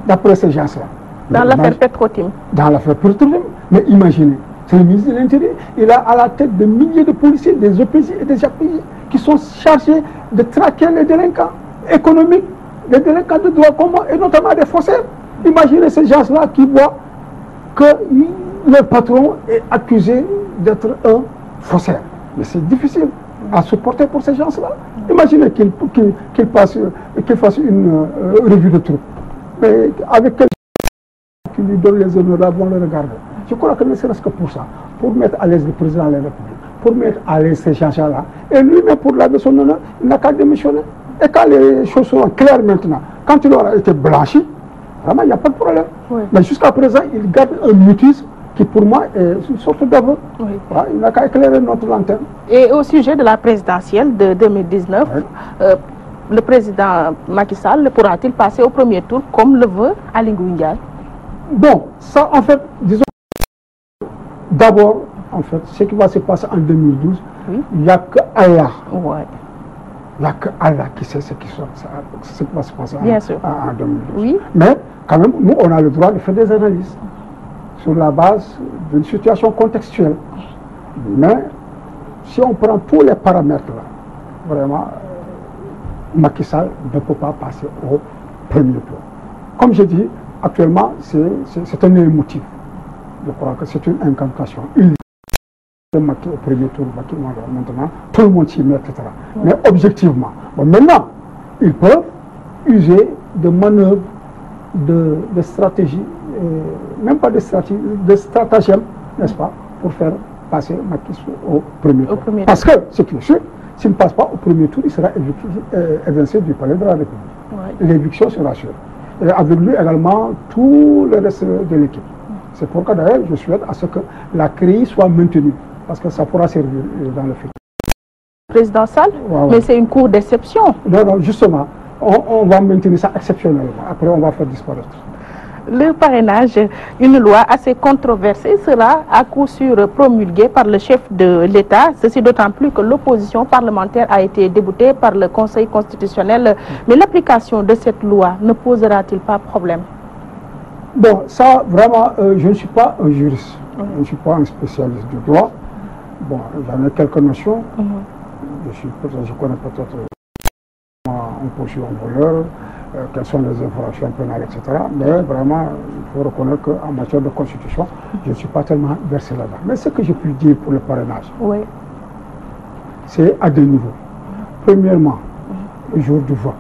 D'après ces gens-là. Dans l'affaire Petro-Tim. Dans l'affaire Petro-Tim. Mais imaginez, c'est le ministre de l'Intérieur, il a à la tête de milliers de policiers, des OPJ et des APJ qui sont chargés de traquer les délinquants économiques, les délinquants de droit commun et notamment des faussaires. Imaginez ces gens-là qui voient que le patron est accusé d'être un faussaire. Mais c'est difficile à supporter pour ces gens-là. Imaginez qu'il fasse une revue de troupes. Mais avec quelqu'un qui lui donne les honneurs, vont le regarder. Je crois que ne serait-ce que pour ça, pour mettre à l'aise le président de la République, pour mettre à l'aise ces gens-là, et lui-même pour laver son honneur, il n'a qu'à démissionner. Et quand les choses seront claires maintenant, quand il aura été blanchi, vraiment il n'y a pas de problème. Oui. Mais jusqu'à présent, il garde un mutisme qui pour moi est une sorte d'aveu. Oui. Voilà, il n'a qu'à éclairer notre lanterne. Et au sujet de la présidentielle de 2019, Oui. Le président Macky Sall pourra-t-il passer au premier tour comme le veut Ali Ndiaye? Bon, ça en fait, disons, d'abord, en fait, ce qui va se passer en 2012, Oui. il n'y a que Allah. Ouais. Il n'y a que Allah qui sait ce qui va se passer Bien sûr. en 2012. Oui. Mais quand même, nous, on a le droit de faire des analyses sur la base d'une situation contextuelle. Mais si on prend tous les paramètres là, vraiment, Macky Sall ne peut pas passer au premier tour. Comme je dis, actuellement, c'est un émotif. Je crois que c'est une incantation. Macky au premier tour, Macky maintenant, tout le monde s'y met, etc. Ouais. Mais objectivement, bon, maintenant, ils peuvent user de manœuvres, de stratégies, même pas de stratégie, de stratagèmes, n'est-ce pas, pour faire passer Macky au premier tour. Parce que, ce qui est sûr, s'il ne passe pas au premier tour, il sera évincé du palais de la République. Ouais. L'éviction sera sûre. Et avec lui également tout le reste de l'équipe. C'est pourquoi d'ailleurs je souhaite à ce que la CREI soit maintenue, parce que ça pourra servir dans le futur. Président Sall, ouais. Mais c'est une cour d'exception. Non, non, justement, on va maintenir ça exceptionnellement. Après, on va faire disparaître. Le parrainage, une loi assez controversée, sera à coup sûr promulguée par le chef de l'État. Ceci d'autant plus que l'opposition parlementaire a été déboutée par le Conseil constitutionnel. Mais l'application de cette loi ne posera-t-il pas problème? Bon, ça, vraiment, je ne suis pas un juriste. Je ne suis pas un spécialiste du droit. Bon, j'en ai quelques notions. Je connais peut-être un poursuit un voleur, quelles sont les infractions pénales, etc. Mais vraiment, il faut reconnaître qu'en matière de constitution, je ne suis pas tellement versé là-dedans. Mais ce que je puis dire pour le parrainage, oui, c'est à deux niveaux. Premièrement, le jour du vote,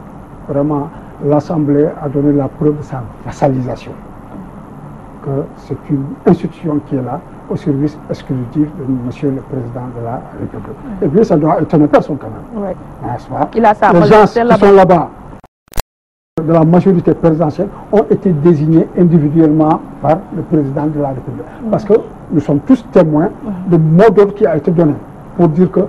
vraiment, l'Assemblée a donné la preuve de sa vassalisation. Que c'est une institution qui est là, au service exclusif de Monsieur le Président de la République. Et bien, ça doit étonner personne quand même. oui. N'est-ce pas? Il a sa les gens majorité qui sont là-bas, de la majorité présidentielle, ont été désignés individuellement par le Président de la République. Parce que nous sommes tous témoins du mot d'ordre qui a été donné pour dire que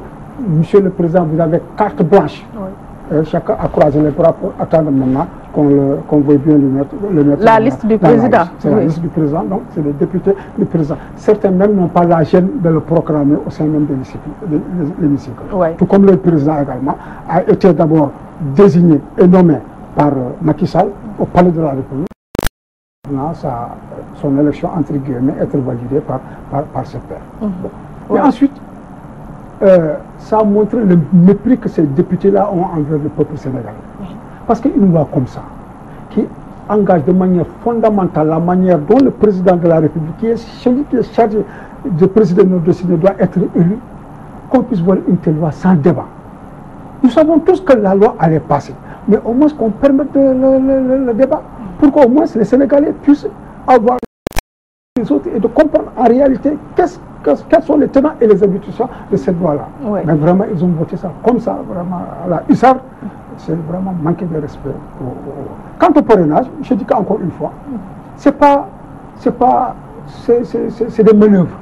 Monsieur le Président, vous avez carte blanche. Oui. Et chacun a croisé les bras pour attendre maintenant qu'on veuille bien le mettre la liste du président. C'est la liste du président, donc c'est les députés du président. Certains même n'ont pas la gêne de le proclamer au sein même de l'hémicycle. Oui. Tout comme le président également a été d'abord désigné et nommé par Macky Sall au palais de la République. Maintenant, son élection, entre guillemets, être validée par ses pairs. Bon. Oui. Et ensuite, ça a montré le mépris que ces députés-là ont envers le peuple sénégalais. Parce qu'une loi comme ça, qui engage de manière fondamentale la manière dont le président de la République, qui est celui qui est chargé de présider nos dossiers, doit être élu, qu'on puisse voir une telle loi sans débat. Nous savons tous que la loi allait passer, mais au moins qu'on permette le débat, pour qu'au moins les Sénégalais puissent avoir les autres et de comprendre en réalité quels sont les tenants et les aboutissants de cette loi-là. Oui. Mais vraiment, ils ont voté ça comme ça, vraiment, à la hussarde. C'est vraiment manquer de respect. Quant au parrainage, je dis qu'encore une fois, c'est des manœuvres,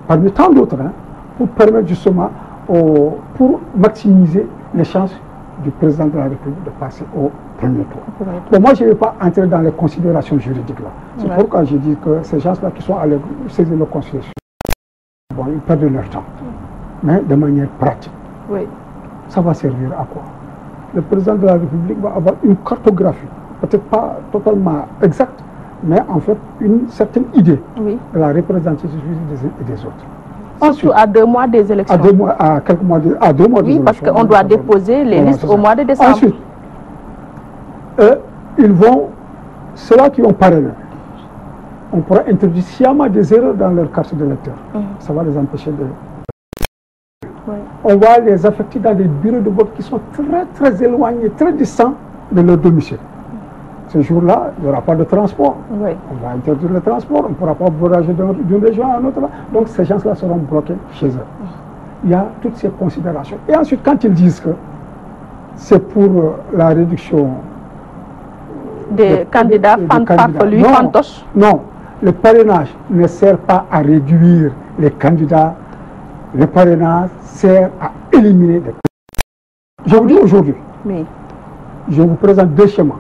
parmi tant d'autres, hein, pour permettre justement, pour maximiser les chances du président de la République de passer au premier tour. Mais moi, je ne vais pas entrer dans les considérations juridiques là. C'est pourquoi je dis que ces gens-là qui sont allés saisir le constitution, bon, ils perdent leur temps. Mais de manière pratique, oui. Ça va servir à quoi? Le président de la République va avoir une cartographie, peut-être pas totalement exacte, mais en fait une certaine idée de la représentativité des autres. Surtout à 2 mois des élections. À quelques mois, à 2 mois des élections. Oui, parce qu'on doit déposer les listes au mois de décembre. Ensuite, ils vont, ceux-là qui ont parrainé, on pourra introduire sciemment des erreurs dans leur carte d'électeur. Ça va les empêcher de... Oui. On va les affecter dans des bureaux de vote qui sont très très éloignés, très distants de leur domicile. Ce jour-là, il n'y aura pas de transport. Oui. On va interdire le transport, on ne pourra pas voyager d'une région à une autre. Donc ces gens-là seront bloqués chez eux. Il y a toutes ces considérations. Et ensuite, quand ils disent que c'est pour la réduction des candidats farfelus, fantoches. Non, le parrainage ne sert pas à réduire les candidats. Le parrainage sert à éliminer les candidats. Je vous dis aujourd'hui, je vous présente 2 schémas.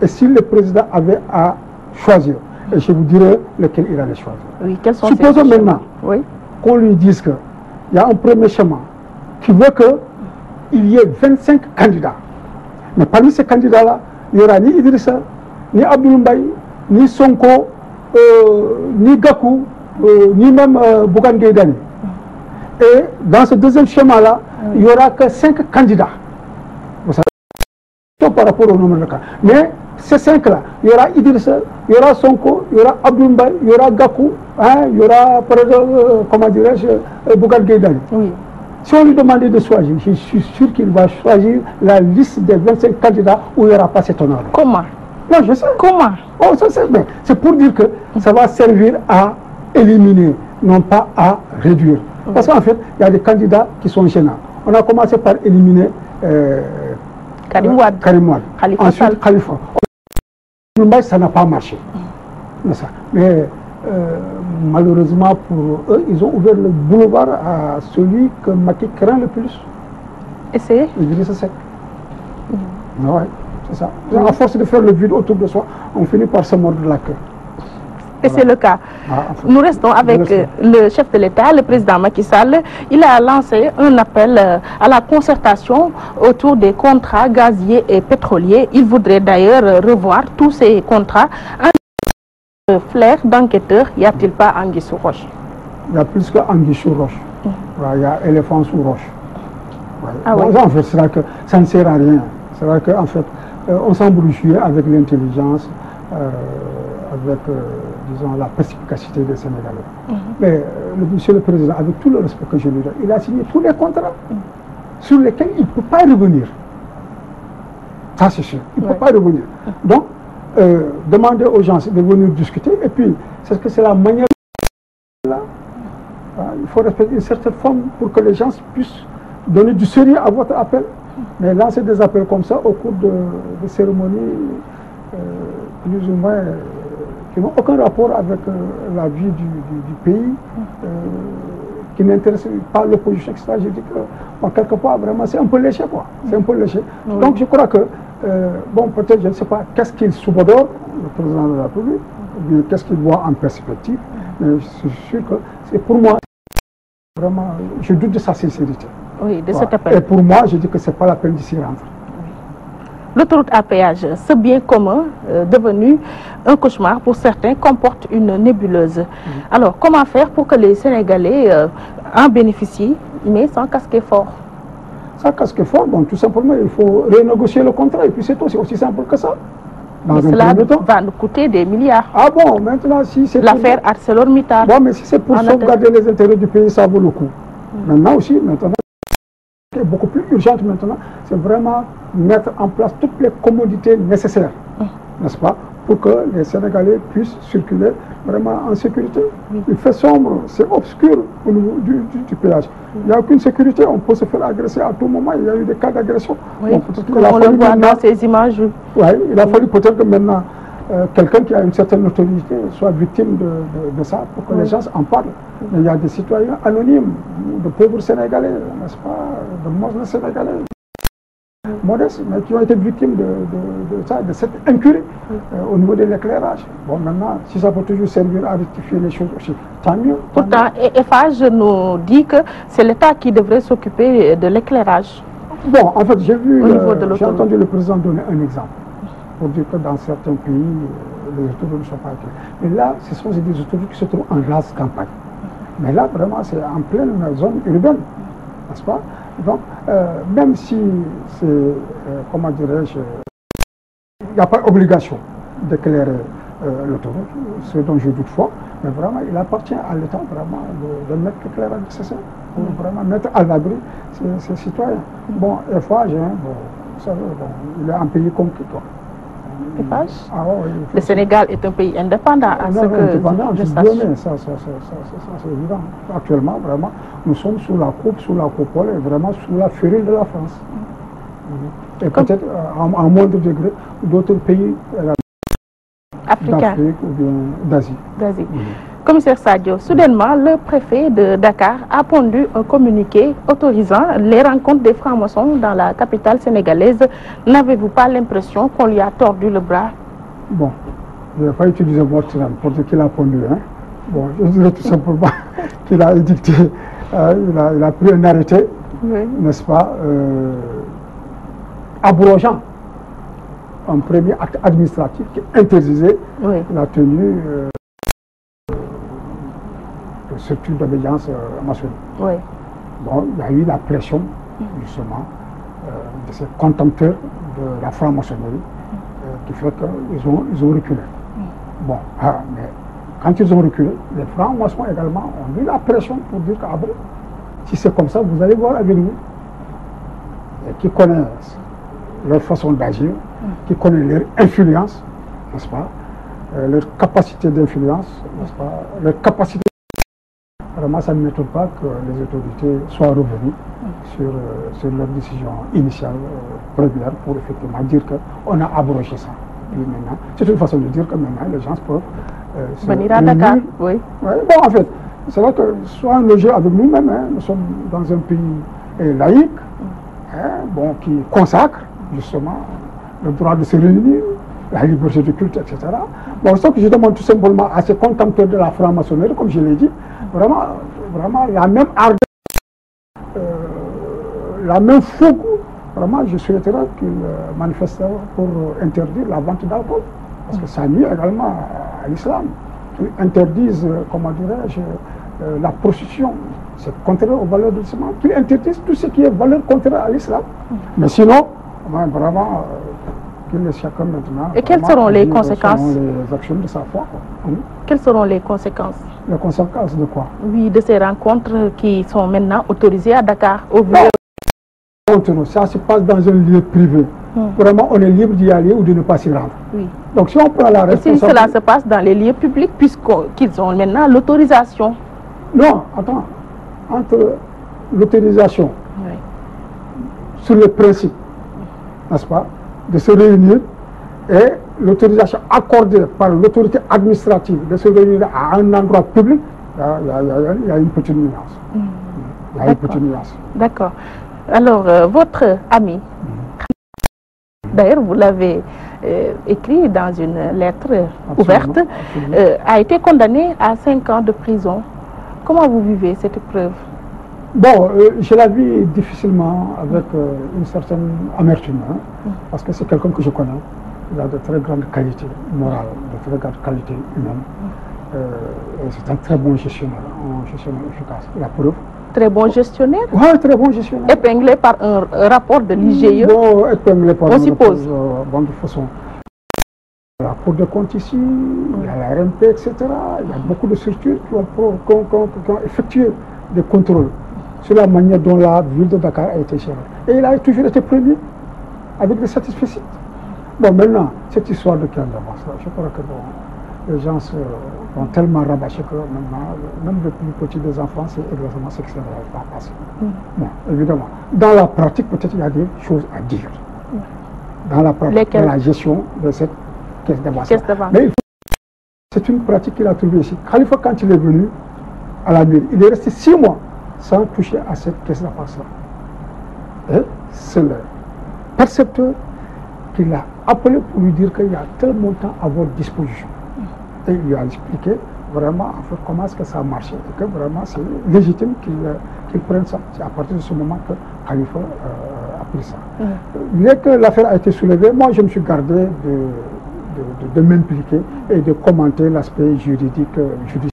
Et si le président avait à choisir, et je vous dirai lequel il allait choisir. Oui, quels sont Supposons maintenant qu'on lui dise qu'il y a un premier schéma qui veut qu'il y ait 25 candidats. Mais parmi ces candidats-là, il n'y aura ni Idrissa, ni Abdoul Mbaye, ni Sonko, ni Gakou, ni même Bougane Gueye Dany. Et dans ce deuxième schéma-là, il n'y aura que 5 candidats. Vous savez, par rapport au nombre de cas. Mais ces 5-là, il y aura Idrissa, il y aura Sonko, il y aura Abdoul Mbaye, il y aura Gakou, hein, il y aura, comment dirais-je, Bougane Gueye Dany. Oui. Si on lui demandait de choisir, je suis sûr qu'il va choisir la liste des 25 candidats où il n'y aura pas cet honneur. Comment? Non, je sais. Comment? Oh, ça c'est bien. C'est pour dire que ça va servir à éliminer, non pas à réduire. Parce qu'en fait, il y a des candidats qui sont gênants. On a commencé par éliminer Karim Wade. Ensuite, Khalifa. Ça n'a pas marché. Mais malheureusement pour eux, ils ont ouvert le boulevard à celui que Macky craint le plus. Et c'est Idrissa Seck. Ouais, c'est ça. À force de faire le vide autour de soi, on finit par se mordre la queue. Et c'est le cas. Nous restons avec le chef de l'État, le président Macky Sall. Il a lancé un appel à la concertation autour des contrats gaziers et pétroliers. Il voudrait d'ailleurs revoir tous ces contrats. En flair d'enquêteur, y a-t-il pas anguille sous roche? Il y a plus qu'anguille sous roche. Il y a éléphant sous roche. Ah bon, oui. en fait, c'est là que ça ne sert à rien. C'est vrai qu'en fait, on semble jouer avec l'intelligence, avec, disons, la perspicacité des Sénégalais. Mais monsieur le Président, avec tout le respect que je lui donne, il a signé tous les contrats sur lesquels il ne peut pas revenir. Ça, c'est sûr. Il ne peut pas revenir. Donc, demander aux gens de venir discuter, et puis, c'est la manière... Là, il faut respecter une certaine forme pour que les gens puissent donner du sérieux à votre appel. Mais lancer des appels comme ça au cours de cérémonies plus ou moins qui n'ont aucun rapport avec la vie du pays, qui n'intéressent pas l'opposition, etc. Je dis que, bon, quelque part, vraiment, c'est un peu léger, quoi. C'est un peu léger. Donc, je crois que, bon, peut-être, je ne sais pas, qu'est-ce qu'il subodore, le président de la République, ou qu'est-ce qu'il voit en perspective, mais je suis sûr que c'est pour moi, vraiment, je doute de sa sincérité. Oui, de cet appel. Et pour moi, je dis que ce n'est pas la peine d'y rentrer. L'autoroute à péage, ce bien commun devenu un cauchemar pour certains, comporte une nébuleuse. Alors, comment faire pour que les Sénégalais en bénéficient, mais sans casquer fort? Sans casquer fort, bon, tout simplement, il faut renégocier le contrat, et puis c'est tout, c'est aussi simple que ça. Mais cela va nous coûter des milliards. Ah bon, maintenant, si c'est... L'affaire ArcelorMittal. Bon, mais si c'est pour sauvegarder les intérêts du pays, ça vaut le coup. Maintenant aussi, maintenant, ce qui est beaucoup plus urgente maintenant, c'est vraiment mettre en place toutes les commodités nécessaires, n'est-ce pas, pour que les Sénégalais puissent circuler vraiment en sécurité. Il fait sombre, c'est obscur au niveau du péage. Il n'y a aucune sécurité, on peut se faire agresser à tout moment. Il y a eu des cas d'agression. Oui, bon, on le voit dans ces images. Oui, il a fallu peut-être que maintenant, quelqu'un qui a une certaine autorité soit victime de ça, pour que les gens en parlent. Mais il y a des citoyens anonymes, de pauvres Sénégalais, n'est-ce pas, de morts Sénégalais, modestes, mais qui ont été victimes de cette incurie au niveau de l'éclairage. Bon, maintenant, si ça peut toujours servir à rectifier les choses aussi, tant mieux. Pourtant, Eiffage nous dit que c'est l'État qui devrait s'occuper de l'éclairage. Bon, en fait, j'ai entendu le président donner un exemple, pour dire que dans certains pays, les autoroutes ne sont pas éclairées. Mais là, ce sont des autoroutes qui se trouvent en rase campagne. Mais là, vraiment, c'est en pleine zone urbaine, n'est-ce pas? Donc, même si c'est, comment dirais-je, il n'y a pas obligation d'éclairer l'autoroute, ce dont je doute fort, mais vraiment, il appartient à l'État vraiment de mettre l'éclairage nécessaire pour vraiment mettre à l'abri ces citoyens. Bon, Eiffage, bon, vous savez, bon, il est un pays conquis, quoi. Eiffage? Ah, oui, le Sénégal est un pays indépendant à ce que je sache. Ça, c'est évident. Actuellement, vraiment, nous sommes sous la coupe, sous la coupole et vraiment sous la férule de la France. Et peut-être à un moindre degré d'autres pays d'Afrique ou bien d'Asie. Commissaire Sadio, soudainement, le préfet de Dakar a pondu un communiqué autorisant les rencontres des francs-maçons dans la capitale sénégalaise. N'avez-vous pas l'impression qu'on lui a tordu le bras? Bon, je ne vais pas utiliser votre terme pour dire qu'il a pondu. Hein. Bon, je dirais tout simplement qu'il a édicté, il a pris un arrêté, n'est-ce pas, abrogeant un premier acte administratif qui interdisait la tenue de structure d'obédience maçonnique. Bon, il y a eu la pression, justement, de ces contempteurs de la franc-maçonnerie qui fait qu'ils ont reculé. Bon, mais quand ils ont reculé, les francs-maçons également ont eu la pression pour dire que, ah bon, si c'est comme ça, vous allez voir avec nous. Et qui connaissent leur façon d'agir, qui connaissent leur influence, n'est-ce pas, leur capacité d'influence, n'est-ce pas, leur capacité. Vraiment, ça ne m'étonne pas que les autorités soient revenues sur leur décision initiale, première, pour effectivement dire qu'on a abrogé ça. Et maintenant, c'est une façon de dire que maintenant, les gens peuvent venir à Dakar. Oui. Bon, en fait, c'est là que soit logés avec nous-mêmes, hein, nous sommes dans un pays laïque, hein, bon, qui consacre justement le droit de se réunir, la liberté de culte, etc. Bon, c'est ça que je demande tout simplement à ces contempteurs de la franc-maçonnerie, comme je l'ai dit, vraiment la même ardeur, la même fougue. Vraiment, je souhaiterais qu'ils manifestent pour interdire la vente d'alcool, parce que ça nuit également à l'islam. Qu'ils interdisent, comment dirais-je, la prostitution, c'est contraire aux valeurs de l'islam. Qu'ils interdisent tout ce qui est valeur contraire à l'islam. Mais sinon, Ouais, vraiment, qu'il est chacun maintenant. Et quelles seront les conséquences? Les actions de sa foi. Quelles seront les conséquences? Les conséquences de quoi? Oui, de ces rencontres qui sont maintenant autorisées à Dakar. Ça se passe dans un lieu privé. Vraiment, on est libre d'y aller ou de ne pas s'y rendre. Oui. Donc, si on prend la responsabilité... Et si cela se passe dans les lieux publics, puisqu'ils ont maintenant l'autorisation? Non, attends. Entre l'autorisation, sur le principe, n'est-ce pas, de se réunir, et l'autorisation accordée par l'autorité administrative de se réunir à un endroit public, il y a une petite nuance. Il y a une petite nuance. D'accord. Alors, votre ami, d'ailleurs, vous l'avez écrit dans une lettre ouverte, a été condamné à 5 ans de prison. Comment vous vivez cette épreuve? Bon, je la vis difficilement, avec une certaine amertume, parce que c'est quelqu'un que je connais. Il a de très grandes qualités morales, de très grandes qualités humaines. C'est un très bon gestionnaire, un gestionnaire efficace. La preuve. Très bon gestionnaire? Oui, très bon gestionnaire. Épinglé par un rapport de l'IGE? Bon, épinglé par on suppose. Bon, de façon. La Cour des comptes ici, il y a la RMP, etc. Il y a beaucoup de structures qui ont effectué des contrôles sur la manière dont la ville de Dakar a été gérée. Et il a toujours été premier, avec des satisfaits. Bon, maintenant, cette histoire de Kian Damas, je crois que les gens ont tellement rabâché que maintenant, même les plus petits des enfants, c'est exactement ce qui ne va pas passer. Bon, évidemment. Dans la pratique, peut-être il y a des choses à dire. Dans la pratique, dans la gestion de cette caisse d'avance. Mais c'est une pratique qu'il a trouvée ici. Khalifa, quand il est venu à la mairie, il est resté 6 mois sans toucher à cette caisse d'avance-là. Et c'est le percepteur qui l'a appelé pour lui dire qu'il y a tel montant à votre disposition. Et il lui a expliqué vraiment en fait, comment est-ce que ça a marché et que vraiment c'est légitime qu'il prenne ça. C'est à partir de ce moment que Khalifa a pris ça. Dès que l'affaire a été soulevée, moi je me suis gardé de m'impliquer et de commenter l'aspect juridique de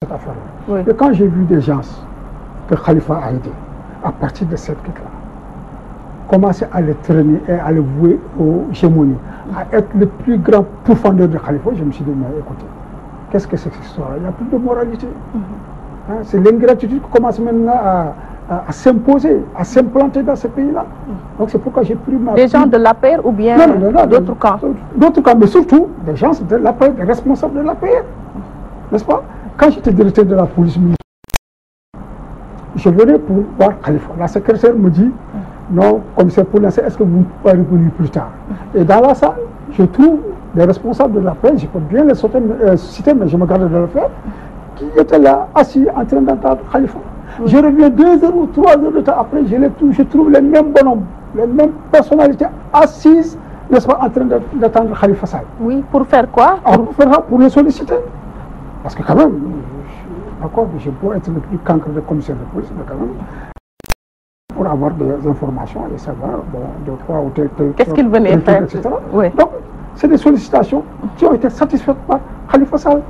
cette affaire-là. Et quand j'ai vu des gens que Khalifa a aidé, à partir de cette quête-là, commencer à les traîner et à les vouer aux gémonies, à être le plus grand pourfendeur de Khalifa, je me suis dit, mais écoutez, qu'est-ce que c'est que cette histoire? Il n'y a plus de moralité. C'est l'ingratitude qui commence maintenant à s'imposer, à s'implanter dans ce pays-là. Donc c'est pourquoi j'ai pris ma... Des gens de l'APR ou bien d'autres camps? D'autres camps, mais surtout des gens de l'APR, des responsables de l'APR. N'est-ce pas? Quand j'étais directeur de la police municipale, je venais pour voir Khalifa. La secrétaire me dit, non, commissaire pour l'instant, est-ce que vous pouvez revenir plus tard? Et dans la salle, je trouve des responsables de la presse, je peux bien les citer, mais je me garde de le faire, qui étaient là, assis, en train d'entendre Khalifa. Je reviens 2 heures ou 3 heures de temps après, je trouve les mêmes bonhommes, les mêmes personnalités assises, n'est-ce pas, en train d'attendre Khalifa Sall. Oui, pour faire quoi? Pour les solliciter. Parce que quand même, d'accord, je peux être le plus cancre de commissaire de police, mais quand même, pour avoir des informations et savoir, bon, de quoi ou tel. Qu'est-ce qu'il venait faire, etc. Oui. Donc, c'est des sollicitations qui ont été satisfaites par Khalifa Sall.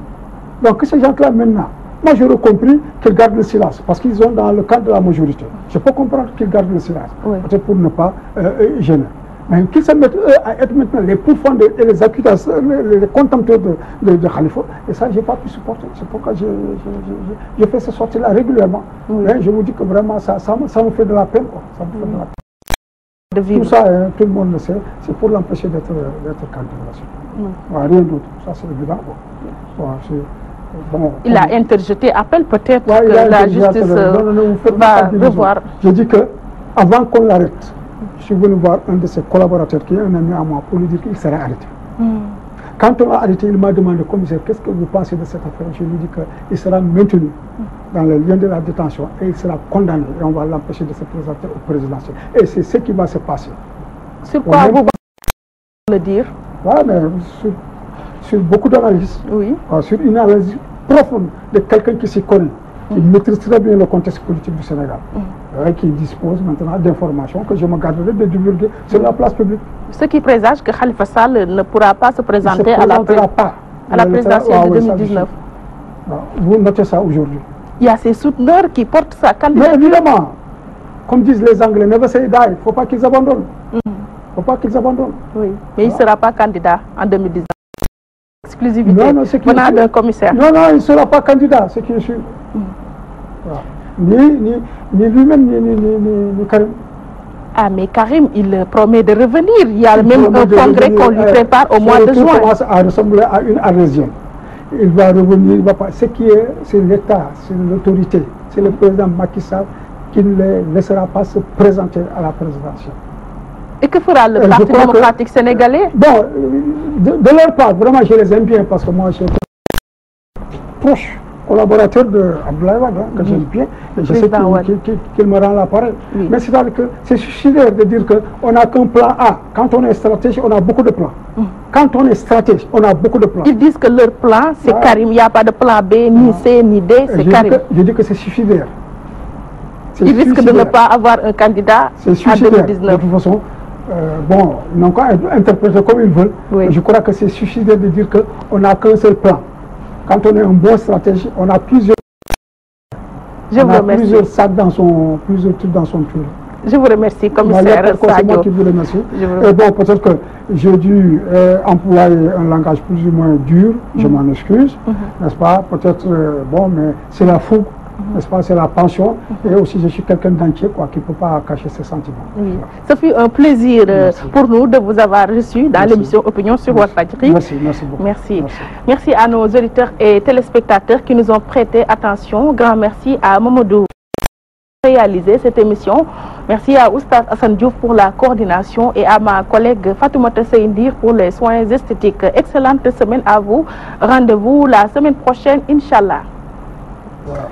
Donc, ces gens-là, maintenant, moi, j'aurais compris qu'ils gardent le silence, parce qu'ils sont dans le cadre de la majorité. Je peux comprendre qu'ils gardent le silence, peut-être pour ne pas gêner. Mais qu'ils se mettent, eux, à être maintenant les pourfendeurs et les accusateurs, les contempteurs de Khalifa, et ça, je n'ai pas pu supporter. C'est pourquoi je fais ces sorties-là régulièrement. Mais je vous dis que vraiment, ça me fait de la peine. Quoi. Ça me fait de la peine. Tout ça, hein, tout le monde le sait, c'est pour l'empêcher d'être candidat. Rien d'autre, ça c'est évident. Bon, il a interjeté appel, peut-être que la justice va revoir. Je dis que avant qu'on l'arrête, je suis venu voir un de ses collaborateurs qui est un ami à moi pour lui dire qu'il sera arrêté. Quand on l'a arrêté, il m'a demandé, commissaire, qu'est-ce que vous pensez de cette affaire? Je lui ai dit qu'il sera maintenu dans le lien de la détention et il sera condamné et on va l'empêcher de se présenter au présidentiel. Et c'est ce qui va se passer. Sur quoi vous le dire? Voilà, mais sur beaucoup d'analyses, sur une analyse profonde de quelqu'un qui s'y connaît, qui maîtrise très bien le contexte politique du Sénégal, qui dispose maintenant d'informations que je me garderai de divulguer sur la place publique. Ce qui présage que Khalifa Sall ne pourra pas se présenter à la présidentielle de 2019. Vous notez ça aujourd'hui. Il y a ces souteneurs qui portent sa candidature. Mais évidemment, comme disent les Anglais, never say die, il ne faut pas qu'ils abandonnent. faut pas qu'ils abandonnent. Oui, mais il ne sera pas candidat en 2019. Exclusivité venant d'un commissaire. Non, il ne sera pas candidat, ce qui est sûr. Voilà. Ni lui-même, ni Karim. Ah, mais Karim, il promet de revenir. Il y a même un congrès qu'on lui prépare au mois de juin. Il commence à ressembler à une arlésienne. Il va revenir, il va pas. Ce qui est, c'est l'État, c'est l'autorité, c'est le président Macky Sall qui ne les laissera pas se présenter à la présidentielle. Et que fera le Parti démocratique sénégalais? Bon, de leur part, vraiment, je les aime bien parce que moi, je suis proche collaborateur de Abdoulaye Wade, que j'aime bien, et je sais qu'il me rend l'appareil. Oui. Mais c'est-à-dire que c'est suicidaire de dire qu'on n'a qu'un plan A. Quand on est stratège, on a beaucoup de plans. Quand on est stratège, on a beaucoup de plans. Ils disent que leur plan, c'est Karim. Il n'y a pas de plan B, ni C, ni D, c'est Karim. Je dis que c'est suicidaire. Ils risquent de ne pas avoir un candidat en 2019. De toute façon, bon, ils n'ont qu'à interpréter comme ils veulent. Oui. Je crois que c'est suicidaire de dire qu'on n'a qu'un seul plan. Quand on est un bon stratège, on a plusieurs sacs plusieurs trucs dans son tour. Je vous remercie, commissaire Sadio. C'est moi qui vous remercie. Et bon, peut-être que j'ai dû employer un langage plus ou moins dur, je m'en excuse, n'est-ce pas? Peut-être, bon, mais c'est la fougue, n'est-ce pas? C'est la passion. Et aussi, je suis quelqu'un d'entier, quoi, qui ne peut pas cacher ses sentiments. Oui. Voilà. Ce fut un plaisir pour nous de vous avoir reçu dans l'émission Opinion sur Walfadjri. Merci beaucoup. Merci à nos auditeurs et téléspectateurs qui nous ont prêté attention. Grand merci à Mamadou pour réaliser cette émission. Merci à Oustaz Hassan Diouf pour la coordination et à ma collègue Fatoumata Seindir pour les soins esthétiques. Excellente semaine à vous. Rendez-vous la semaine prochaine, Inch'Allah. Voilà.